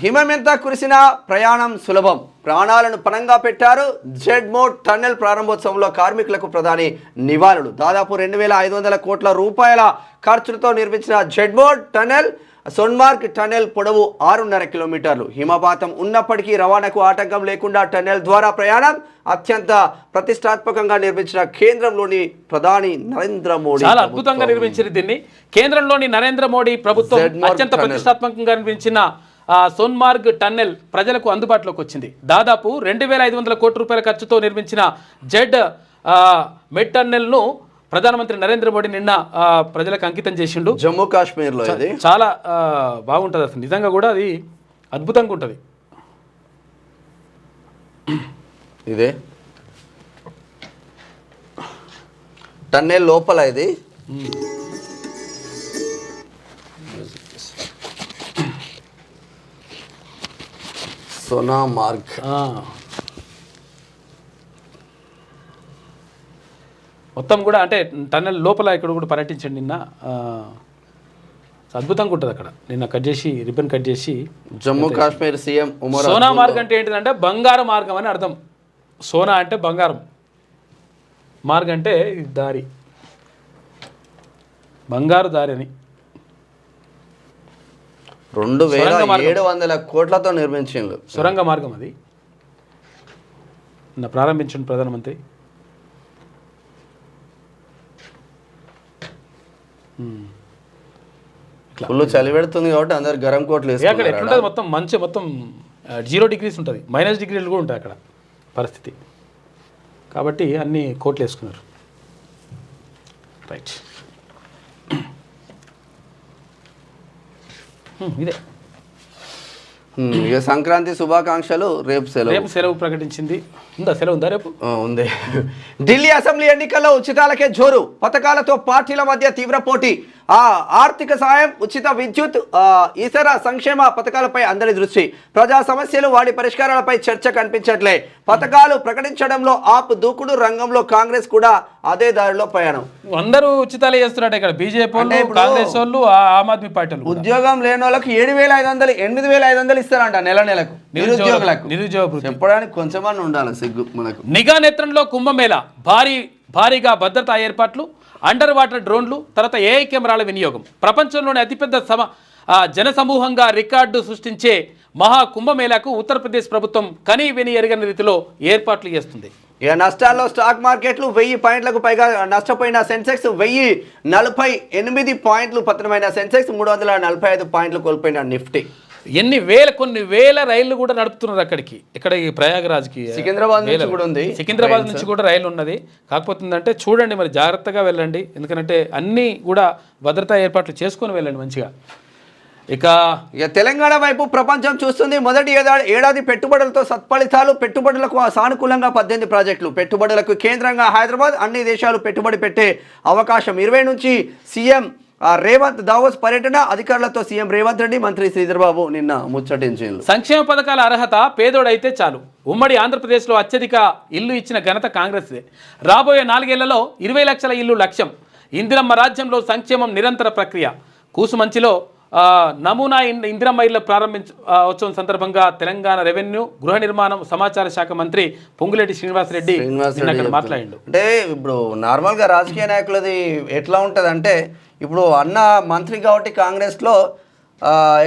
హిమమెంత కురిసిన ప్రయాణం సులభం, ప్రాణాలను పణంగా పెట్టారు. జెడ్మోడ్ టన్నెల్ ప్రారంభోత్సవంలో కార్మికులకు ప్రధాని నివాళులు. దాదాపు 2500 కోట్ల రూపాయల ఖర్చులతో నిర్మించిన జెడ్మోడ్ టన్నెల్ సోన్మార్గ్ టన్నెల్ పొడవు 6.5 కిలోమీటర్లు. హిమపాతం ఉన్నప్పటికీ రవాణాకు ఆటంకం లేకుండా టన్నెల్ ద్వారా ప్రయాణం. అత్యంత ప్రతిష్టాత్మకంగా నిర్మించిన కేంద్రంలోని ప్రధాని నరేంద్ర మోడీ చాలా అద్భుతంగా నిర్మించారు దీన్ని. కేంద్రంలోని నరేంద్ర మోడీ ప్రభుత్వం అత్యంత ప్రతిష్టాత్మకంగా నిర్మించిన సోన్మార్గ్ టన్నెల్ ప్రజలకు అందుబాటులోకి వచ్చింది. దాదాపు 2500 కోట్ల రూపాయల ఖర్చుతో నిర్మించిన మెడ్ టన్నెల్ను ప్రధానమంత్రి నరేంద్ర మోడీ నిన్న ప్రజలకు అంకితం చేసిండు. జమ్మూ కాశ్మీర్లో ఇది చాలా బాగుంటుంది అసలు, నిజంగా కూడా అది అద్భుతంగా ఉంటుంది. ఇదే టన్నెల్ లోపల ఇది సోనామార్గ్. మొత్తం కూడా అంటే టన్నెల్ లోపల ఇక్కడ కూడా పర్యటించండి నిన్న. అద్భుతంగా ఉంటుంది అక్కడ. నిన్న కట్ చేసి రిబ్బన్ కట్ చేసి జమ్మూ కాశ్మీర్ సీఎం ఉమర్ సోనా మార్గ్ అంటే ఏంటిదంటే బంగారు మార్గం అని అర్థం. సోనా అంటే బంగారం, మార్గ్ అంటే దారి, బంగారు దారి అని. 2700 కోట్లతో నిర్మించిండు సొరంగ మార్గం అది నిన్న ప్రారంభించిన ప్రధానమంత్రి. ఫుల్ చలి పెడుతుంది కాబట్టి అందరు గరం కోట్లు అక్కడ ఎట్లుంటుంది మొత్తం మంచి మొత్తం 0 degrees ఉంటుంది, -డిగ్రీలు కూడా ఉంటాయి అక్కడ పరిస్థితి. కాబట్టి అన్ని కోట్లు వేసుకున్నారు. రైట్, ఇదే ఇక సంక్రాంతి శుభాకాంక్షలు. రేపు సెలవు ప్రకటించింది. సెలవు ఉందా రేపు? ఉంది. ఢిల్లీ అసెంబ్లీ ఎన్నికల్లో ఉచితాలకే జోరు, పథకాలతో పార్టీల మధ్య తీవ్ర పోటీ. ఆర్థిక సాయం, ఉచిత విద్యుత్, ఇతర సంక్షేమ పథకాలపై అందరి దృష్టి. ప్రజా సమస్యలు, వాటి పరిష్కారాలపై చర్చ కనిపించట్లే. పథకాలు ప్రకటించడంలో ఆప్ దూకుడు, రంగంలో కాంగ్రెస్ కూడా అదే దారిలో ప్రయాణం. అందరూ ఉచితాలే చేస్తున్నట్టు ఇక్కడ బీజేపీ వాళ్ళు, కాంగ్రెస్ వాళ్ళు, ఆమ్ ఆద్మీ పార్టీ వాళ్ళు. ఉద్యోగం లేని వాళ్ళకి 7,500 8,500 ఇస్తారంట నెలకు. నిరుద్యోగులకు చెప్పడానికి కొంచెమన్నా ఉండాలి సిగ్గు మనకు. నిఘా నేత్రంలో కుంభమేళా, భారీగా భద్రతా ఏర్పాట్లు, అండర్ వాటర్ డ్రోన్లు, తర్వాత ఏఐ కెమెరాల వినియోగం. ప్రపంచంలోని అతిపెద్ద జనసమూహంగా రికార్డు సృష్టించే మహా కుంభమేళాకు ఉత్తరప్రదేశ్ ప్రభుత్వం కనీ విని ఎరగని రీతిలో ఏర్పాట్లు చేస్తుంది. ఇక నష్టాల్లో స్టాక్ మార్కెట్లు 1000 పాయింట్లకు పైగా నష్టపోయిన సెన్సెక్స్ 1048 పాయింట్లు పతనమైన సెన్సెక్స్ 345 పాయింట్లు కోల్పోయిన నిఫ్టీ. కొన్ని వేల రైళ్లు కూడా నడుపుతున్నారు అక్కడికి. ఇక్కడ ఈ ప్రయాగరాజ్కి సికింద్రాబాద్ నుంచి కూడా ఉంది. సికింద్రాబాద్ నుంచి కూడా రైలు ఉన్నది. కాకపోతే ఏంటంటే చూడండి, మరి జాగ్రత్తగా వెళ్ళండి, ఎందుకంటే అన్నీ కూడా భద్రతా ఏర్పాట్లు చేసుకొని వెళ్ళండి మంచిగా. ఇక తెలంగాణ వైపు ప్రపంచం చూస్తుంది. మొదటి ఏడాది పెట్టుబడులతో సత్ఫలితాలు, పెట్టుబడులకు సానుకూలంగా 18 ప్రాజెక్టులు. పెట్టుబడులకు కేంద్రంగా హైదరాబాద్, అన్ని దేశాలు పెట్టుబడి పెట్టే అవకాశం. 20 నుంచి సీఎం రేవంత్ దావోస్ పర్యటన. అధికారులతో సీఎం రేవంత్ రెడ్డి, మంత్రి శ్రీధర్బాబు నిన్న ముచ్చటించారు. సంక్షేమ పథకాల అర్హత పేదోడైతే చాలు. ఉమ్మడి ఆంధ్రప్రదేశ్లో అత్యధిక ఇల్లు ఇచ్చిన ఘనత కాంగ్రెస్దే. రాబోయే 4 ఏళ్లలో 20 లక్షల ఇల్లు లక్ష్యం. ఇందిరమ్మ రాజ్యంలో సంక్షేమం నిరంతర ప్రక్రియ. కూసుమంచిలో నమూనా ఇందిరమ్మ ఇళ్ల ప్రారంభించోత్సవం సందర్భంగా తెలంగాణ రెవెన్యూ, గృహ నిర్మాణం, సమాచార శాఖ మంత్రి పొంగులేటి శ్రీనివాసరెడ్డి మాట్లాడిండు. అంటే ఇప్పుడు నార్మల్గా రాజకీయ నాయకులది ఎట్లా ఉంటుంది అంటే, ఇప్పుడు అన్న మంత్రి కాబట్టి కాంగ్రెస్లో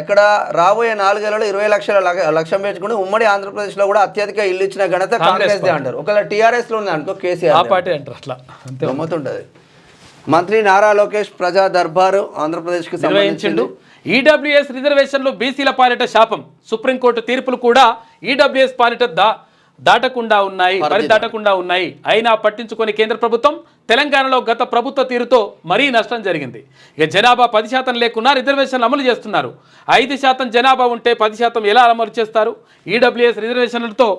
ఇక్కడ రాబోయే 4 ఏళ్లలో 20 లక్షల లక్ష్యం పెంచుకుని ఉమ్మడి ఆంధ్రప్రదేశ్లో కూడా అత్యధిక ఇల్లు ఇచ్చిన ఘనత కాంగ్రెస్దే అంటారు. ఒకవేళ టీఆర్ఎస్లో ఉంది అనుకో కేసీఆర్ పార్టీ అంటారు. అట్లా గమ్మతుంటుంది. మంత్రి నారా లోకేష్ ప్రజా దర్బారు ఆంధ్రప్రదేశ్కి సంబంధించిండు. ఈడబ్ల్యూఎస్ రిజర్వేషన్లు బీసీల పాలిట శాపం. సుప్రీంకోర్టు తీర్పులు కూడా ఈడబ్ల్యూఎస్ పాలిట దాటకుండా ఉన్నాయి. అయినా పట్టించుకొని కేంద్ర ప్రభుత్వం తెలంగాణలో గత ప్రభుత్వ తీరుతో మరీ నష్టం జరిగింది. ఇక జనాభా 10% లేకున్నా రిజర్వేషన్లు అమలు చేస్తున్నారు. 5% జనాభా ఉంటే 10% ఎలా అమలు చేస్తారు? ఈడబ్ల్యూఎస్ రిజర్వేషన్లతో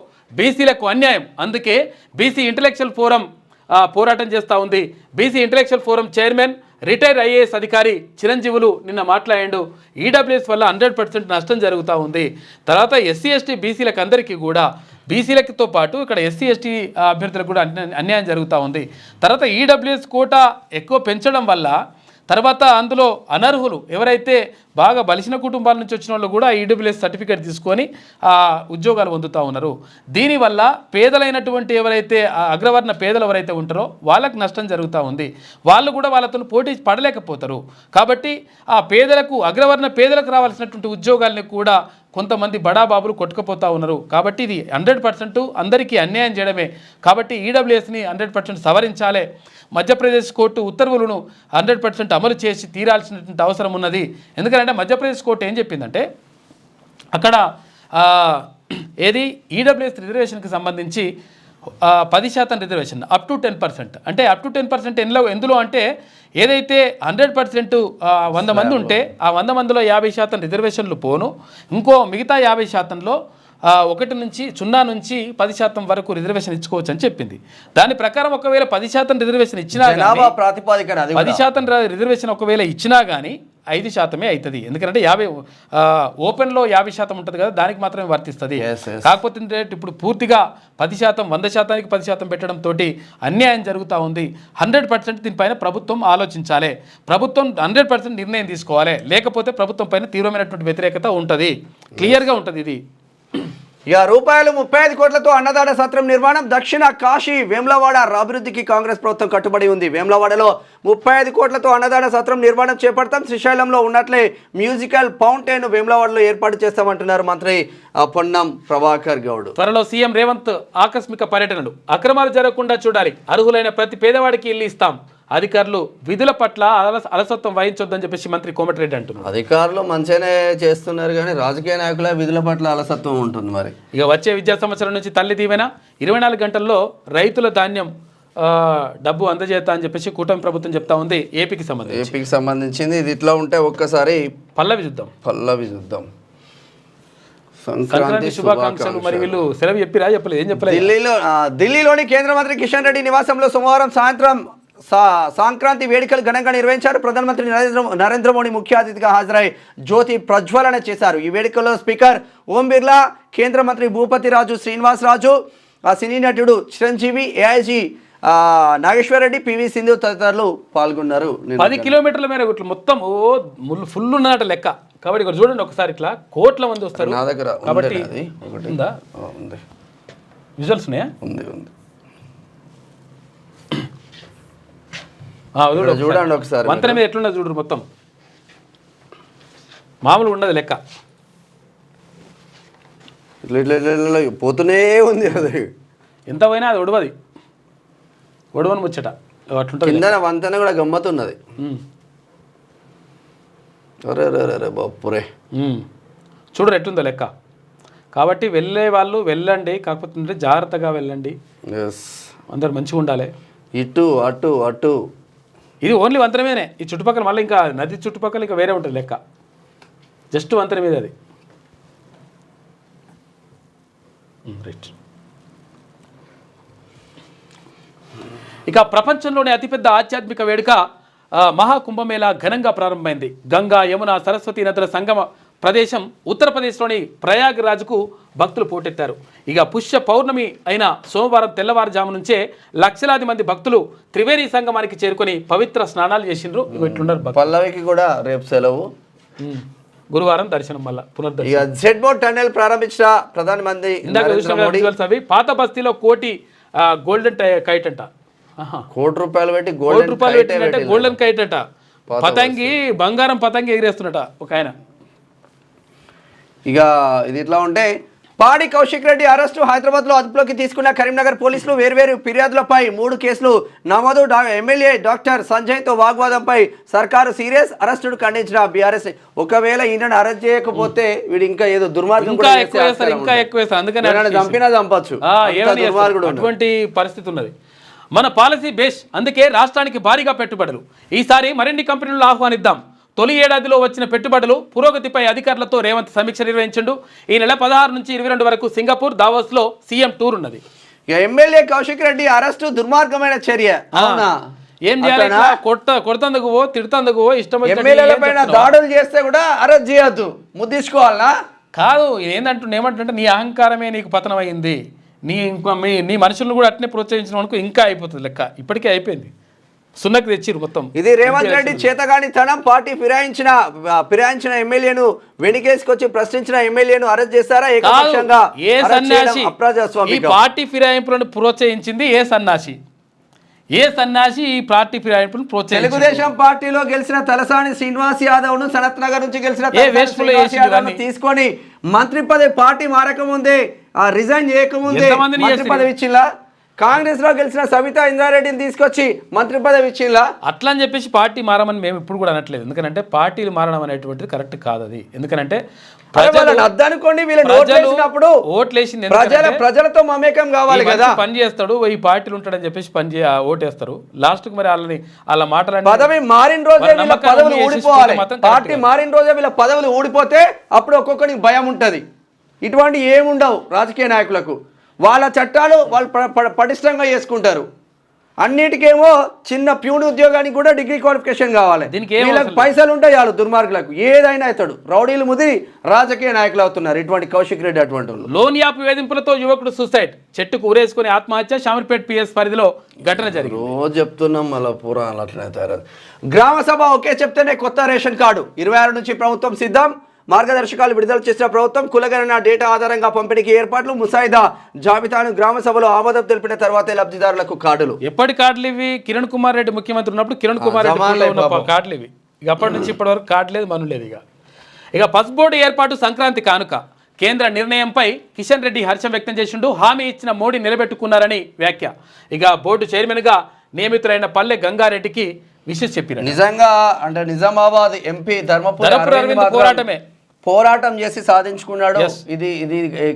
బీసీలకు అన్యాయం. అందుకే బీసీ ఇంటలెక్చువల్ ఫోరం పోరాటం చేస్తూ ఉంది. BC intellectual forum chairman, retire IAS అధికారి చిరంజీవులు నిన్న మాట్లాడాడు. ఈడబ్ల్యూఎస్ వల్ల 100% నష్టం జరుగుతూ ఉంది. తర్వాత ఎస్సీ ఎస్టీ బీసీలకు అందరికీ కూడా, బీసీలతో పాటు ఇక్కడ ఎస్సీ ఎస్టీ అభ్యర్థులకు కూడా అన్యాయం జరుగుతూ ఉంది. తర్వాత ఈడబ్ల్యూఎస్ కోటా ఎక్కువ పెంచడం వల్ల తర్వాత అందులో అనర్హులు ఎవరైతే బాగా బలిసిన కుటుంబాల నుంచి వచ్చిన వాళ్ళు కూడా ఈడబ్ల్యూఎస్ సర్టిఫికేట్ తీసుకొని ఉద్యోగాలు పొందుతూ ఉన్నారు. దీనివల్ల పేదలైనటువంటి ఎవరైతే అగ్రవర్ణ పేదలు ఎవరైతే ఉంటారో వాళ్ళకు నష్టం జరుగుతూ ఉంది. వాళ్ళు కూడా వాళ్ళతో పోటీ పడలేకపోతారు. కాబట్టి ఆ పేదలకు, అగ్రవర్ణ పేదలకు రావాల్సినటువంటి ఉద్యోగాలని కూడా కొంతమంది బడాబాబులు కొట్టుకుపోతూ ఉన్నారు. కాబట్టి ఇది 100% అందరికీ అన్యాయం చేయడమే. కాబట్టి ఈడబ్ల్యూఎస్ని 100% సవరించాలి. మధ్యప్రదేశ్ కోర్టు ఉత్తర్వులను 100% అమలు చేసి తీరాల్సినటువంటి అవసరం ఉన్నది. ఎందుకంటే మధ్యప్రదేశ్ కోర్టు ఏం చెప్పిందంటే, అక్కడ ఏది ఈడబ్ల్యూఎస్ రిజర్వేషన్కి సంబంధించి 10% రిజర్వేషన్ అప్ టు 10%. అంటే అప్ టు 10% ఎందులో అంటే ఏదైతే 100% 100 మంది ఉంటే ఆ 100 మందిలో 50% రిజర్వేషన్లు పోను, ఇంకో మిగతా 50%లో 1 నుంచి 0 నుంచి 10% వరకు రిజర్వేషన్ ఇచ్చుకోవచ్చు అని చెప్పింది. దాని ప్రకారం ఒకవేళ 10% రిజర్వేషన్ ఇచ్చినా 10% రిజర్వేషన్ ఒకవేళ ఇచ్చినా కానీ 5% అవుతుంది. ఎందుకంటే ఓపెన్లో 50% ఉంటుంది కదా, దానికి మాత్రమే వర్తిస్తుంది. కాకపోతే ఇప్పుడు పూర్తిగా 10%, 100%కి 10% పెట్టడం తోటి అన్యాయం జరుగుతూ ఉంది. 100% దీనిపైన ప్రభుత్వం ఆలోచించాలి, ప్రభుత్వం 100% నిర్ణయం తీసుకోవాలి, లేకపోతే ప్రభుత్వం పైన తీవ్రమైనటువంటి వ్యతిరేకత ఉంటుంది, క్లియర్గా ఉంటుంది. ఇది ఇక రూపాయలు 35 కోట్లతో అన్నదాన సత్రం నిర్మాణం. దక్షిణ కాశీ వేములవాడ అభివృద్ధికి కాంగ్రెస్ ప్రభుత్వం కట్టుబడి ఉంది. వేములవాడలో 35 కోట్లతో అన్నదాన సత్రం నిర్మాణం చేపడతాం. శ్రీశైలంలో ఉన్నట్లే మ్యూజికల్ ఫౌంటైన్ వేములవాడలో ఏర్పాటు చేస్తామంటున్నారు మంత్రి పొన్నం ప్రభాకర్ గౌడ్. త్వరలో సీఎం రేవంత్ ఆకస్మిక పర్యటనలు. అక్రమాలు జరగకుండా చూడాలి, అర్హులైన ప్రతి పేదవాడికి ఇల్లు ఇస్తాం, అధికారులు విధుల పట్ల అలసత్వం వహించొద్దని చెప్పేసి మంత్రి కోమటిరెడ్డి అంటున్నారు. అధికారులు మంచిగానే చేస్తున్నారు కానీ రాజకీయ నాయకుల విధుల పట్ల అలసత్వం ఉంటుంది. మరి ఇక వచ్చే విద్యా సంవత్సరం నుంచి తల్లి దీవెన 24 గంటల్లో రైతుల ధాన్యం డబ్బు అందజేస్తా అని చెప్పేసి కూటమి ప్రభుత్వం చెప్తా ఉంది. ఏపీకి సంబంధించింది ఇది ఇట్లా ఉంటే ఒక్కసారి పల్లవి చూద్దాం. సంక్రాంతి శుభాకాంక్షలు. మరి వీళ్ళు సెలవు చెప్పిరా చెప్పలేదు, ఏం చెప్పలేదు. ఢిల్లీలోని కేంద్ర మంత్రి కిషన్ రెడ్డి నివాసంలో సోమవారం సాయంత్రం సంక్రాంతి వేడుకలు ఘనంగా నిర్వహించారు. ప్రధానమంత్రి నరేంద్ర మోడీ ముఖ్య అతిథిగా హాజరై జ్యోతి ప్రజ్వలన చేశారు. ఈ వేడుకల్లో స్పీకర్ ఓం బిర్లా, కేంద్ర మంత్రి భూపతి రాజు శ్రీనివాసరాజు, సినీ నటుడు చిరంజీవి, ఏఐజీ నాగేశ్వరరెడ్డి, పివి సింధు తదితరులు పాల్గొన్నారు. 10 కిలోమీటర్ల మేర మొత్తం ఫుల్ ఉన్నట లెక్క. కాబట్టి ఇక్కడ చూడండి ఒకసారి, ఇట్లా కోట్ల మంది వస్తారు. నా దగ్గర కాబట్టి విజువల్స్ ఉన్నాయా? ఉంది. చూడండి ఒకసారి వంతెన మీద ఎట్లున్నది చూడరు, మొత్తం మామూలు ఉండదు లెక్క. పోతూనే ఉంది. అది ఎంత పోయినా అది ఒడవని ముచ్చట అట్లుంటుంది. కింద వంతెన కూడా గమ్మతున్నది. బాపురే చూడరు ఎట్లుందో లెక్క. కాబట్టి వెళ్ళే వాళ్ళు వెళ్ళండి, కాకపోతే జాగ్రత్తగా వెళ్ళండి, అందరు మంచిగా ఉండాలి. ఇటు అటు ఇది ఓన్లీ వంతెనమేనే. ఈ చుట్టుపక్కల మళ్ళీ ఇంకా నది చుట్టుపక్కల ఇంకా వేరే ఉంటుంది లెక్క. జస్ట్ వంతెన మీద అది. రైట్. ఇక ప్రపంచంలోనే అతిపెద్ద ఆధ్యాత్మిక వేడుక మహాకుంభమేళా ఘనంగా ప్రారంభమైంది. గంగా, యమున, సరస్వతి నదుల సంగమ ప్రదేశం ఉత్తరప్రదేశ్లోని ప్రయాగ్రాజ్కు భక్తులు పోటెత్తారు. ఇక పుష్య పౌర్ణమి అయిన సోమవారం తెల్లవారుజాము నుంచే లక్షలాది మంది భక్తులు త్రివేణి సంగమానికి చేరుకొని పవిత్ర స్నానాలు చేసిండ్రు. ఇట్లున్నారు. పల్లవికి కూడా రేపు సెలవు, గురువారం దర్శనం. మళ్ళీ పునర్దర్శనం. జెడ్ బోట్ టన్నెల్ ప్రారంభించిన ప్రధానమంత్రి అవి పాత బస్తీలో కోటి గోల్డెన్ కైట్ అంట. ₹1 పెట్టి గోల్డెన్ కైట్ అంట. పతంగి, బంగారం పతంగి ఎగిరేస్తున్నట ఒక ఆయన. ఇక ఇది ఇట్లా ఉంటే పాడి కౌశిక్ రెడ్డి అరెస్టు. హైదరాబాద్లో అదుపులోకి తీసుకున్న కరీంనగర్ పోలీసులు వేర్వేరు ఫిర్యాదులపై 3 కేసులు నమోదు. ఎమ్మెల్యే డాక్టర్ సంజయ్తో వాగ్వాదంపై సర్కారు సీరియస్. అరెస్టును ఖండించిన బీఆర్ఎస్. ఒకవేళ ఈయనను అరెస్ట్ చేయకపోతే వీడు ఇంకా ఏదో దుర్మార్గం ఇంకా ఎక్కువ చంపినా చంపచ్చు. అటువంటి పరిస్థితి ఉన్నది. మన పాలసీ బేస్, అందుకే రాష్ట్రానికి భారీగా పెట్టుబడులు. ఈసారి మరిన్ని కంపెనీలు ఆహ్వానిద్దాం. తొలి ఏడాదిలో వచ్చిన పెట్టుబడులు పురోగతిపై అధికారులతో రేవంత్ సమీక్ష నిర్వహించిండు. ఈ నెల 16 నుంచి 22 వరకు సింగపూర్, దావోస్లో సీఎం టూర్ ఉన్నది. ఎమ్మెల్యే కౌశిక్ రెడ్డి అరెస్టు దుర్మార్గమైన చర్య. ఏం చేయాలి? కొడుతందుకు తిడుతందుకు ఇష్టం. ఎమ్మెల్యేలపైన దాడులు చేస్తే కూడా అరెస్ట్ చేయొద్దు, ముద్దించుకోవాలనా? కాదు, ఏమంటుంటే నీ అహంకారమే నీకు పతనం అయింది. నీ మనుషులను కూడా అట్నే ప్రోత్సహించిన వరకు ఇంకా అయిపోతుంది లెక్క. ఇప్పటికే అయిపోయింది, సున్నకి తెచ్చిరు మొత్తం. ఇది రేవంత్ రెడ్డి చేతగాని తనం. పార్టీ ఫిరాయించిన ఎమ్మెల్యేను వెనుకేసుకొచ్చి ప్రశ్నించిన ఎమ్మెల్యేను అరెస్ట్ చేస్తారా? ఏ సన్యాసి ఈ పార్టీ ఫిరాయింపులను ప్రోత్సహించింది? ఏ సన్యాసి ఈ పార్టీ ఫిరాయింపులను ప్రోత్సహించింది? తెలుగుదేశం పార్టీలో గెలిచిన తలసాని శ్రీనివాస్ యాదవ్ ను, సనత్ నగర్ నుంచి గెలిచిన తీసుకొని మంత్రి పదవి పార్టీ మారకముందే రిజైన్ చేయకముందే మంత్రి పదవి ఇచ్చిందా? కాంగ్రెస్ లో గెలిచిన సబితా ఇంద్రారెడ్డిని తీసుకొచ్చి మంత్రి పదవి ఇచ్చిందా? అట్లా అని చెప్పేసి పార్టీ మారమని మేము ఇప్పుడు కూడా అనట్లేదు. ఎందుకంటే పార్టీలు మారడం అనేటువంటిది కరెక్ట్ కాదు. అది ఎందుకంటే అద్దనుకోండి, ఓట్లేసింది ప్రజలతో మమేకం కావాలి కదా. పని చేస్తాడు, ఈ పార్టీలు ఉంటాడని చెప్పేసి ఓటేస్తారు. లాస్ట్ కు మరి వాళ్ళ మాటలు పదవి మారిన రోజే వీళ్ళ పదవులు ఊడిపోవాలి. పార్టీ మారిన రోజే వీళ్ళ పదవులు ఊడిపోతే అప్పుడు ఒక్కొక్కరికి భయం ఉంటది. ఇటువంటి ఏముండవు రాజకీయ నాయకులకు. వాళ్ళ చట్టాలు వాళ్ళు పటిష్టంగా చేసుకుంటారు. అన్నిటికేమో చిన్న ప్యూన్ ఉద్యోగానికి కూడా డిగ్రీ క్వాలిఫికేషన్ కావాలి. దీనికి ఏం వీళ్ళకి పైసలు ఉంటాయి చాలు దుర్మార్గులకు, ఏదైనా అవుతాడు. రౌడీలు ముదిరి రాజకీయ నాయకులు అవుతున్నారు ఇటువంటి కౌశిక్ రెడ్డి అటువంటి వాళ్ళు. లోన్ యాప్ వేధింపులతో యువకుడు సూసైడ్, చెట్టుకు ఊరేసుకుని ఆత్మహత్య. శామర్పేట పిఎస్ పరిధిలో ఘటన జరిగింది. రోజు చెప్తున్నాం మళ్ళీ పురాణాలు అట్లనే తయారు. గ్రామ సభ ఒకే చెప్తేనే కొత్త రేషన్ కార్డు 26 నుంచి ప్రభుత్వం సిద్ధం. మార్గదర్శకాలు విడుదల చేసిన ప్రభుత్వం కులగణన డేటా ఆధారంగా పంపిణీకి ఏర్పాట్లు. ముసాయిదా జాబితాను గ్రామ సభలో ఆమోదం తెలిపిన తర్వాతే లబ్ధిదారులకు కార్డులు. ఎప్పటి కార్డులు ఇవి? కిరణ్ కుమార్ రెడ్డి ముఖ్యమంత్రి ఉన్నప్పుడు కిరణ్ కుమార్ రెడ్డి ఉన్న కార్డులు ఇవి. ఇక అప్పటి నుంచి ఇప్పటి వరకు కార్డు లేదు, మను లేదు. ఇక పసుపు బోర్డు ఏర్పాటు సంక్రాంతి కానుక. కేంద్ర నిర్ణయంపై కిషన్ రెడ్డి హర్షం వ్యక్తం చేసిండు. హామీ ఇచ్చిన మోడీ నిలబెట్టుకున్నారని వ్యాఖ్య. ఇక బోర్డు చైర్మన్గా నియమితులైన పల్లె గంగారెడ్డికి విషయం చెప్పిన. నిజంగా అంటే నిజామాబాద్ ఎంపీ ధర్మపురి పోరాటమే పోరాటం చేసి సాధించుకున్నాడు. ఇది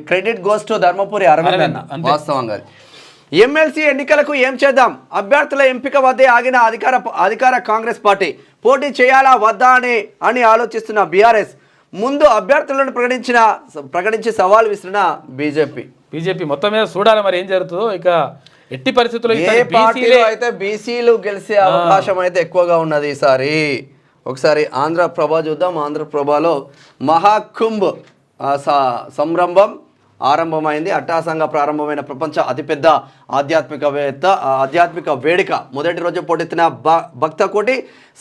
credit goes to Dharmapuri Aravind వాస్తవంగా. ఎమ్మెల్సీ ఎన్నికలకు ఏం చేద్దాం? అభ్యర్థుల ఎంపిక వద్దే ఆగిన అధికార కాంగ్రెస్ పార్టీ. పోటీ చేయాలా వద్దా అని ఆలోచిస్తున్న బీఆర్ఎస్. ముందు అభ్యర్థులను ప్రకటించి సవాల్ విసిరిన బీజేపీ. మొత్తం మీద చూడాలి మరి ఏం జరుగుతుందో. ఇక ఎట్టి పరిస్థితుల్లో ఏ పార్టీలో అయితే బీసీలు గెలిచే అవకాశం అయితే ఎక్కువగా ఉన్నది ఈసారి. ఒకసారి ఆంధ్రప్రభ చూద్దాం. ఆంధ్రప్రభలో మహాకుంభ్ సంరంభం ఆరంభమైంది. అట్టహాసంగా ప్రారంభమైన ప్రపంచ అతిపెద్ద ఆధ్యాత్మిక వేడుక. మొదటి రోజు పోటెత్తిన భక్త కోటి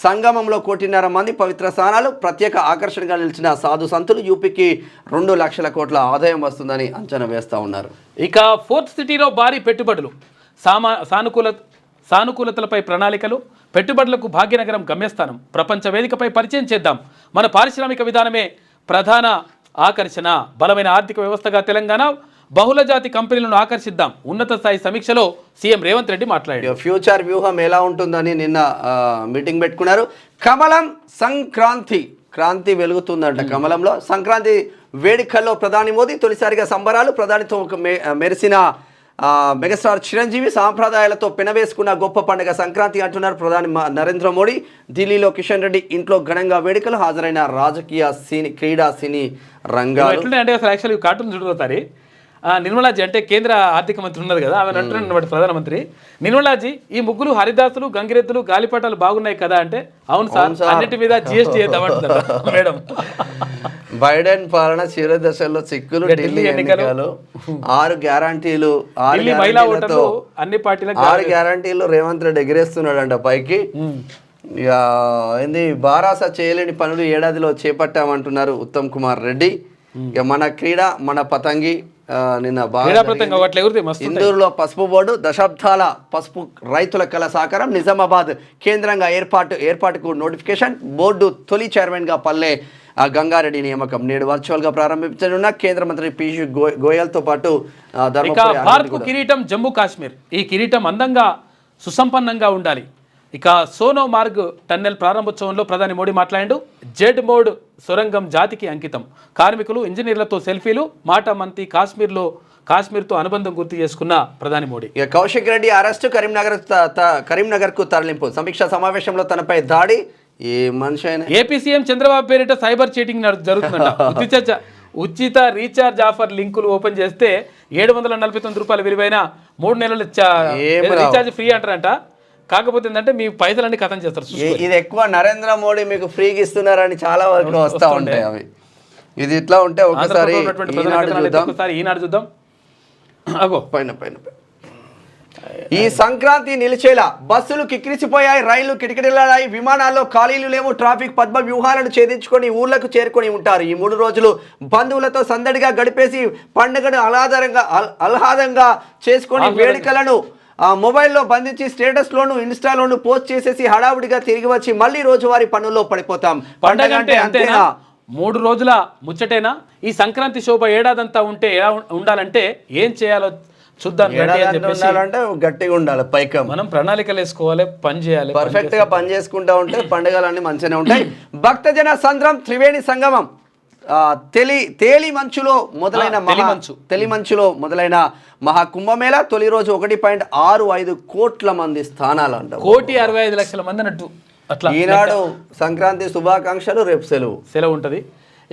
సంగమంలో 1.5 మంది పవిత్ర స్నానాలు. ప్రత్యేక ఆకర్షణగా నిలిచిన సాధు సంతులు. యూపీకి 2 లక్షల కోట్ల ఆదాయం వస్తుందని అంచనా వేస్తూ ఉన్నారు. ఇక ఫోర్త్ సిటీలో భారీ పెట్టుబడులు, సానుకూలతలపై ప్రణాళికలు. పెట్టుబడులకు భాగ్యనగరం గమ్యస్థానం. ప్రపంచ వేదికపై పరిచయం చేద్దాం. మన పారిశ్రామిక విధానమే ప్రధాన ఆకర్షణ. బలమైన ఆర్థిక వ్యవస్థగా తెలంగాణ. బహుళజాతి కంపెనీలను ఆకర్షిద్దాం. ఉన్నత స్థాయి సమీక్షలో సీఎం రేవంత్ రెడ్డి మాట్లాడారు. ఫ్యూచర్ వ్యూహం ఎలా ఉంటుందని నిన్న మీటింగ్ పెట్టుకున్నారు. కమలం క్రాంతి వెలుగుతుందంట. కమలంలో సంక్రాంతి వేడుకల్లో ప్రధాని మోదీ తొలిసారిగా సంబరాలు. ప్రధానితో మెరిసిన మెగాస్టార్ చిరంజీవి. సాంప్రదాయాలతో పెనవేసుకున్న గొప్ప పండుగ సంక్రాంతి అంటున్నారు ప్రధాని నరేంద్ర మోడీ. ఢిల్లీలో కిషన్ రెడ్డి ఇంట్లో ఘనంగా వేడుకలు. హాజరైన రాజకీయ క్రీడా సినీ రంగాలు. అంటే అసలు యాక్చువల్లీ కార్టూన్ చూడతారు. నిర్మలాజీ అంటే కేంద్ర ఆర్థిక మంత్రి ఉన్నారు కదా, ఆమె అంటున్నటువంటి ప్రధానమంత్రి నిర్మలాజీ, ఈ ముగ్గులు హరిదాసులు గంగిరెద్దులు గాలిపటాలు బాగున్నాయి కదా అంటే, అవును సార్ అన్నిటి మీద జీఎస్టీ వేద్దామంటున్నారు మేడం. బైడెన్ పాలన చివరి దశలో చిక్కులు. ఢిల్లీ ఎన్నికలు 6 గ్యారంటీలు. 6 గ్యారంటీలు రేవంత్ రెడ్డి ఎగిరేస్తున్నాడంట పైకి. ఇక ఏంది బారాస చేయలేని పనులు ఏడాదిలో చేపట్టామంటున్నారు ఉత్తమ్ కుమార్ రెడ్డి. ఇక మన క్రీడ మన పతంగి నిన్న ఇందూరులో పసుపు బోర్డు. దశాబ్దాల పసుపు రైతుల కళ సాకారం. నిజామాబాద్ కేంద్రంగా ఏర్పాటుకు నోటిఫికేషన్. బోర్డు తొలి చైర్మన్గా పల్లె గంగారెడ్డి నియామకం. నేడు వర్చువల్గా ప్రారంభించనున్న కేంద్ర మంత్రి పీయూష్ గోయల్తో పాటు భారత్కు కిరీటం జమ్మూ కాశ్మీర్. ఈ కిరీటం అందంగా సుసంపన్నంగా ఉండాలి. ఇక సోనోమార్గ్ టన్నెల్ ప్రారంభోత్సవంలో ప్రధాని మోడీ మాట్లాడాడు. జెడ్ మోడ్ సొరంగం జాతికి అంకితం. కార్మికులు ఇంజనీర్లతో సెల్ఫీలు. మాట మంతి కాశ్మీర్తో అనుబంధం గుర్తు చేసుకున్న ప్రధాని మోడీ. ఇక కౌశిక్ రెడ్డి అరెస్టు. కరీంనగర్కు తరలింపు. సమీక్షా సమావేశంలో తనపై దాడి. ఏ మనిషి అయినా. ఏపీ సీఎం చంద్రబాబు పేరిట సైబర్ చీటింగ్ జరుగుతుందంట. ఉచిత రీఛార్జ్ ఆఫర్ లింకులు ఓపెన్ చేస్తే 749 రూపాయల విలువైన 3 నెలల రీఛార్జ్ ఫ్రీ అంటారంట. కాకపోతే ఏంటంటే మీ పైసలన్నీ కథం చేస్తారు. ఇది ఎక్కువ నరేంద్ర మోడీ మీకు ఫ్రీగా ఇస్తున్నారని చాలా వరకు వస్తూ ఉంటాయి అవి. ఇది ఇట్లా ఉంటే ఒకసారి ఈనాడు చూద్దాం. అగో పైన ఈ సంక్రాంతి నిలిచేలా బస్సులు కిక్కిరిసిపోయాయి. రైళ్లు కిటకిటలాడాయి. విమానాల్లో ఖాళీలు లేవు. ట్రాఫిక్ పద్మ వ్యూహాలను ఛేదించుకొని ఊర్లకు చేరుకొని ఉంటారు. ఈ 3 రోజులు బంధువులతో సందడిగా గడిపేసి పండుగను ఆహ్లాదంగా చేసుకొని వేడుకలను మొబైల్లో బంధించి స్టేటస్లోను ఇన్స్టాలోను పోస్ట్ చేసేసి హడావుడిగా తిరిగి వచ్చి మళ్ళీ రోజువారీ పనుల్లో పడిపోతాం. పండుగ అంటే అంతేనా? 3 రోజుల ముచ్చటేనా? ఈ సంక్రాంతి శోభ ఏడాదంతా ఉంటే ఎలా ఉండాలంటే ఏం చేయాలో చూద్దాం. ఉండాలంటే గట్టిగా ఉండాలి. పైకి మనం ప్రణాళికలు వేసుకోవాలి, పని చేయాలి. పర్ఫెక్ట్ గా పని చేసుకుంటా ఉంటే పండుగలన్నీ మంచిగానే ఉంటాయి. భక్తజన సంద్రం త్రివేణి సంగమం. తేలి మంచులో మొదలైన మహాకుంభమేళ తొలి రోజు 1.65 కోట్ల మంది స్థానాలు అంట. 1,65,00,000 మంది అన్నట్టు. అట్లా ఈనాడు సంక్రాంతి శుభాకాంక్షలు. రేపు సెలవు ఉంటుంది.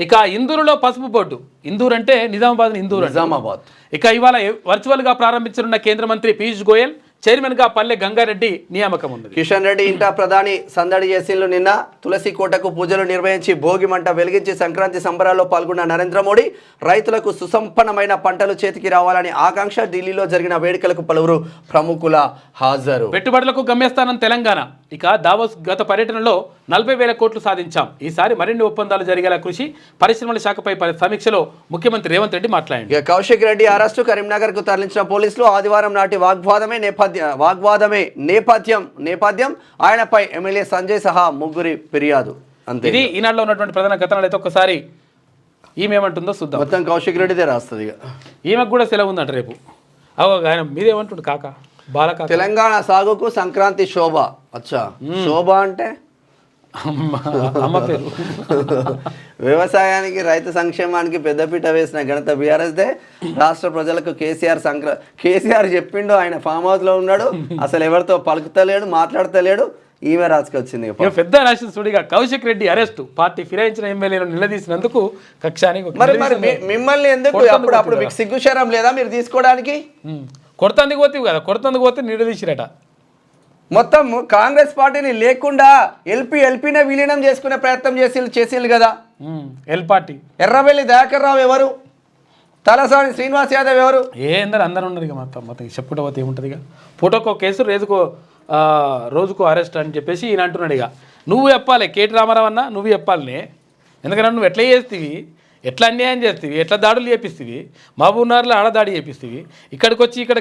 ఇక ఇందూరులో పసుపు బోర్డు. ఇందూరు అంటే నిజామాబాద్. నిజామాబాద్. ఇక ఇవాళ వర్చువల్గా ప్రారంభించనున్న కేంద్ర మంత్రి పీయూష్ గోయల్ చైర్మన్గా పల్లె గంగారెడ్డి నియామకం ఉన్నది. కిషన్ రెడ్డి ఇంట ప్రధాని సందడి చేసిన్లు. నిన్న తులసి కోటకు పూజలు నిర్వహించి భోగి మంట వెలిగించి సంక్రాంతి సంబరాల్లో పాల్గొన్న నరేంద్ర మోడీ రైతులకు సుసంపన్నమైన పంటలు చేతికి రావాలని ఆకాంక్ష. ఢిల్లీలో జరిగిన వేడుకలకు పలువురు ప్రముఖుల హాజరు. పెట్టుబడులకు గమ్యస్థానం తెలంగాణ. ఇక దావోస్ గత పర్యటనలో 40,000 కోట్లు సాధించాం. ఈసారి మరిన్ని ఒప్పందాలు జరిగేలా కృషి. పరిశ్రమల శాఖపై సమీక్షలో ముఖ్యమంత్రి రేవంత్ రెడ్డి మాట్లాడారు. ఇక కౌశిక్ రెడ్డి అరెస్టు. కరీంనగర్ కు తరలించిన పోలీసులు. ఆదివారం నాటి నేపథ్యం ఆయనపై ఎమ్మెల్యే సంజయ్ సహా ముగ్గురి ఫిర్యాదు. అంతే. ఇది ఈనాడులో ఉన్నటువంటి ప్రధాన కథనాలు. అయితే ఒక్కసారి ఈమె ఏమంటుందో చూద్దాం. మొత్తం కౌశిక్ రెడ్డిదే రాస్తుంది. ఇక ఈమెకు కూడా సెలవు ఉందంట రేపు. ఆయన మీరేమంటుండు కాక బాలకా? తెలంగాణ సాగుకు సంక్రాంతి శోభ. అచ్చా, శోభ అంటే అమ్మ పేరు. వ్యవసాయానికి రైతు సంక్షేమానికి పెద్దపీట వేసిన ఘనత బీఆర్ఎస్దే. రాష్ట్ర ప్రజలకు కేసీఆర్ చెప్పిండు. ఆయన ఫామ్ హౌస్ లో ఉన్నాడు, అసలు ఎవరితో పలుకుతలేడు, మాట్లాడతలేడు. ఈమె రాసుకొచ్చింది. పెద్ద రాసిన సుడిగా కౌశిక్ రెడ్డి అరెస్టు. పార్టీ ఫిరాయించిన ఎమ్మెల్యేను నిలదీసినందుకు కక్షానికి. మరి మిమ్మల్ని ఎందుకు అప్పుడు మీకు సిగ్గుశరం లేదా మీరు తీసుకోవడానికి? కొడతందుకు పోతేవి కదా, కొడతందుకు పోతే నిలదీసిరట. మొత్తం కాంగ్రెస్ పార్టీని లేకుండా ఎల్పీనే విలీనం చేసుకునే ప్రయత్నం చేసిండు కదా. L party. ఎర్రబెల్లి దయాకర్ రావు ఎవరు? తలసాని శ్రీనివాస్ యాదవ్ ఎవరు? అందరూ ఉన్నారు ఇక. మొత్తం చెప్పుకుంటూ పోతే ఏముంటుంది ఇక. ఫోటోకో కేసు, రోజుకో అరెస్ట్ అని చెప్పేసి ఈయన అంటున్నాడు. ఇక నువ్వు చెప్పాలి, కేటీ రామారావు అన్న నువ్వు చెప్పాలి. ఎందుకంటే నువ్వు ఎట్లా చేస్తీవి, ఎట్లా అన్యాయం చేస్తీవి, ఎట్లా దాడులు చేపిస్తీవి. మహబూబ్నగర్లో ఆడదాడి చేపిస్తీవి, ఇక్కడికి వచ్చి ఇక్కడ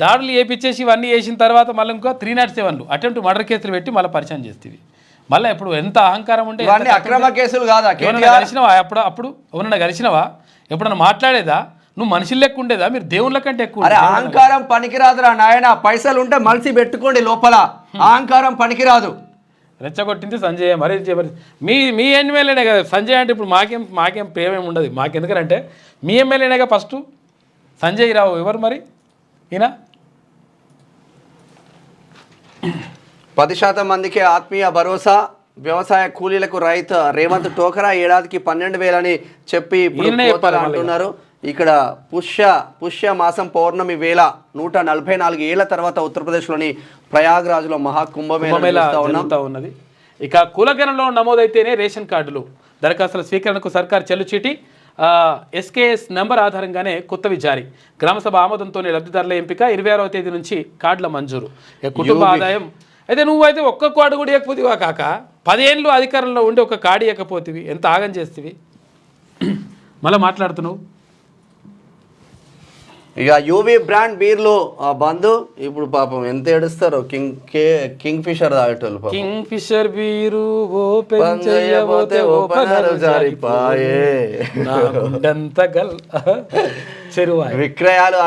దాడులు చేపించేసి ఇవన్నీ చేసిన తర్వాత మళ్ళీ ఇంకో 307 అటెంప్ట్ మర్డర్ కేసులు పెట్టి మళ్ళీ పరిచయం చేస్తీవి. మళ్ళీ ఇప్పుడు ఎంత అహంకారం ఉంటే అక్రమ కేసులు కాదా? కలిసినవా? అప్పుడు ఎవరన్నా కలిసినవా? ఎప్పుడన్నా మాట్లాడేదా? నువ్వు మనుషులు లెక్క ఉండేదా? మీరు దేవుళ్ళ కంటే ఎక్కువ. అహంకారం పనికిరాదురా నాయన. పైసలు ఉంటే మలిసి పెట్టుకోండి లోపల. అహంకారం పనికిరాదు. రెచ్చగొట్టింది సంజయ్. మరి మీ ఎమ్మెల్యేనే కదా సంజయ్ అంటే. ఇప్పుడు మాకేం ప్రేమేమి ఉండదు. మాకెందుకంటే మీ ఎమ్మెల్యేనేగా ఫస్ట్ సంజయ్ రావు. ఎవరు మరి ఈయన? 10% మందికి ఆత్మీయ భరోసా. వ్యవసాయ కూలీలకు రేవంత్ టోకరా. ఏడాదికి 12,000 అని చెప్పి అంటున్నారు. ఇక్కడ పుష్య మాసం పౌర్ణమి వేళ 144 ఏళ్ల తర్వాత ఉత్తరప్రదేశ్లోని ప్రయాగ్రాజ్లో మహాకుంభమేళా ఉన్నది. ఇక కులగణంలో నమోదైతేనే రేషన్ కార్డులు. దరఖాస్తుల స్వీకరణకు సర్కార్ చెల్లుచీటి. ఎస్కేఎస్ నెంబర్ ఆధారంగానే కొత్తవి జారీ. గ్రామసభ ఆమోదంతోనే లబ్ధిదారుల ఎంపిక. 26వ తేదీ నుంచి కార్డుల మంజూరు. కుటుంబ ఆదాయం అయితే నువ్వైతే ఒక్క కార్డు కూడా ఇవ్వకపోతేవా కాక 10 ఏళ్ళు అధికారంలో ఉండి ఒక కార్డు ఇవ్వకపోతేవి. ఎంత ఆగం చేస్తేవి. మళ్ళీ మాట్లాడుతున్నావు. ఇక యూవీ బ్రాండ్ బీర్లు బంద్. ఇప్పుడు పాపం ఎంత ఏడుస్తారు. కింగ్ ఫిషర్ తాగేటోళ్ళు. కింగ్ ఫిషర్ బీరు ఓపెన్ చేయబోతే ఓపెనర్ జారిపాయే. విక్రయాలు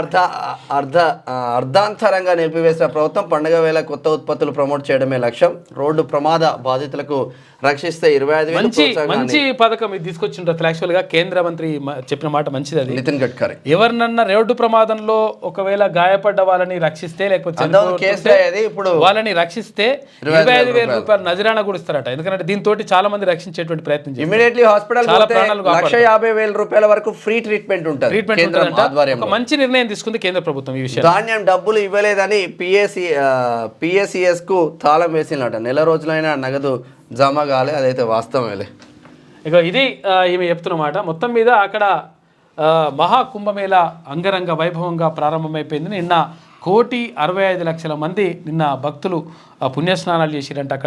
అర్ధాంతరంగా నిలిపివేసిన ప్రభుత్వం. పండుగ వేళ కొత్త ఉత్పత్తులు ప్రమోట్ చేయడమే లక్ష్యం. రోడ్డు ప్రమాద బాధితులకు రక్షిస్తే 25,000. మంచి పథకం ఇది తీసుకొచ్చిండ్రు. యాక్చువల్ గా కేంద్ర మంత్రి చెప్పిన మాట మంచిది. అది నితిన్ గడ్కరీ. ఎవరినన్నా రోడ్డు ప్రమాదంలో ఒకవేళ గాయపడ్డ వాళ్ళని రక్షిస్తే, లేకపోతే ఇప్పుడు వాళ్ళని రక్షిస్తే 25,000 రూపాయలు నజరానా కూడా ఇస్తారట. ఎందుకంటే దీంతో చాలా మంది రక్షించేటువంటి ప్రయత్నం చేస్తారు. ఇమిడియట్లీ హాస్పిటల్ 150,000 రూపాయల వరకు ఫ్రీ ట్రీట్మెంట్ ఉంటుంది. మంచి నిర్ణయం తీసుకుంది కేంద్ర ప్రభుత్వం ఈ విషయం. ధాన్యం డబ్బులు ఇవ్వలేదని పిఎస్సిఎస్ కు తాళం వేసినట. నెల రోజులైనా నగదు జమ కాలే. అదైతే వాస్తవమేలే. ఇక ఇది ఈమె చెప్తున్నమాట. మొత్తం మీద అక్కడ మహాకుంభమేళ అంగరంగ వైభవంగా ప్రారంభమైపోయింది. నిన్న 1,65,00,000 మంది నిన్న భక్తులు పుణ్యస్నానాలు చేసిరంట అక్కడ.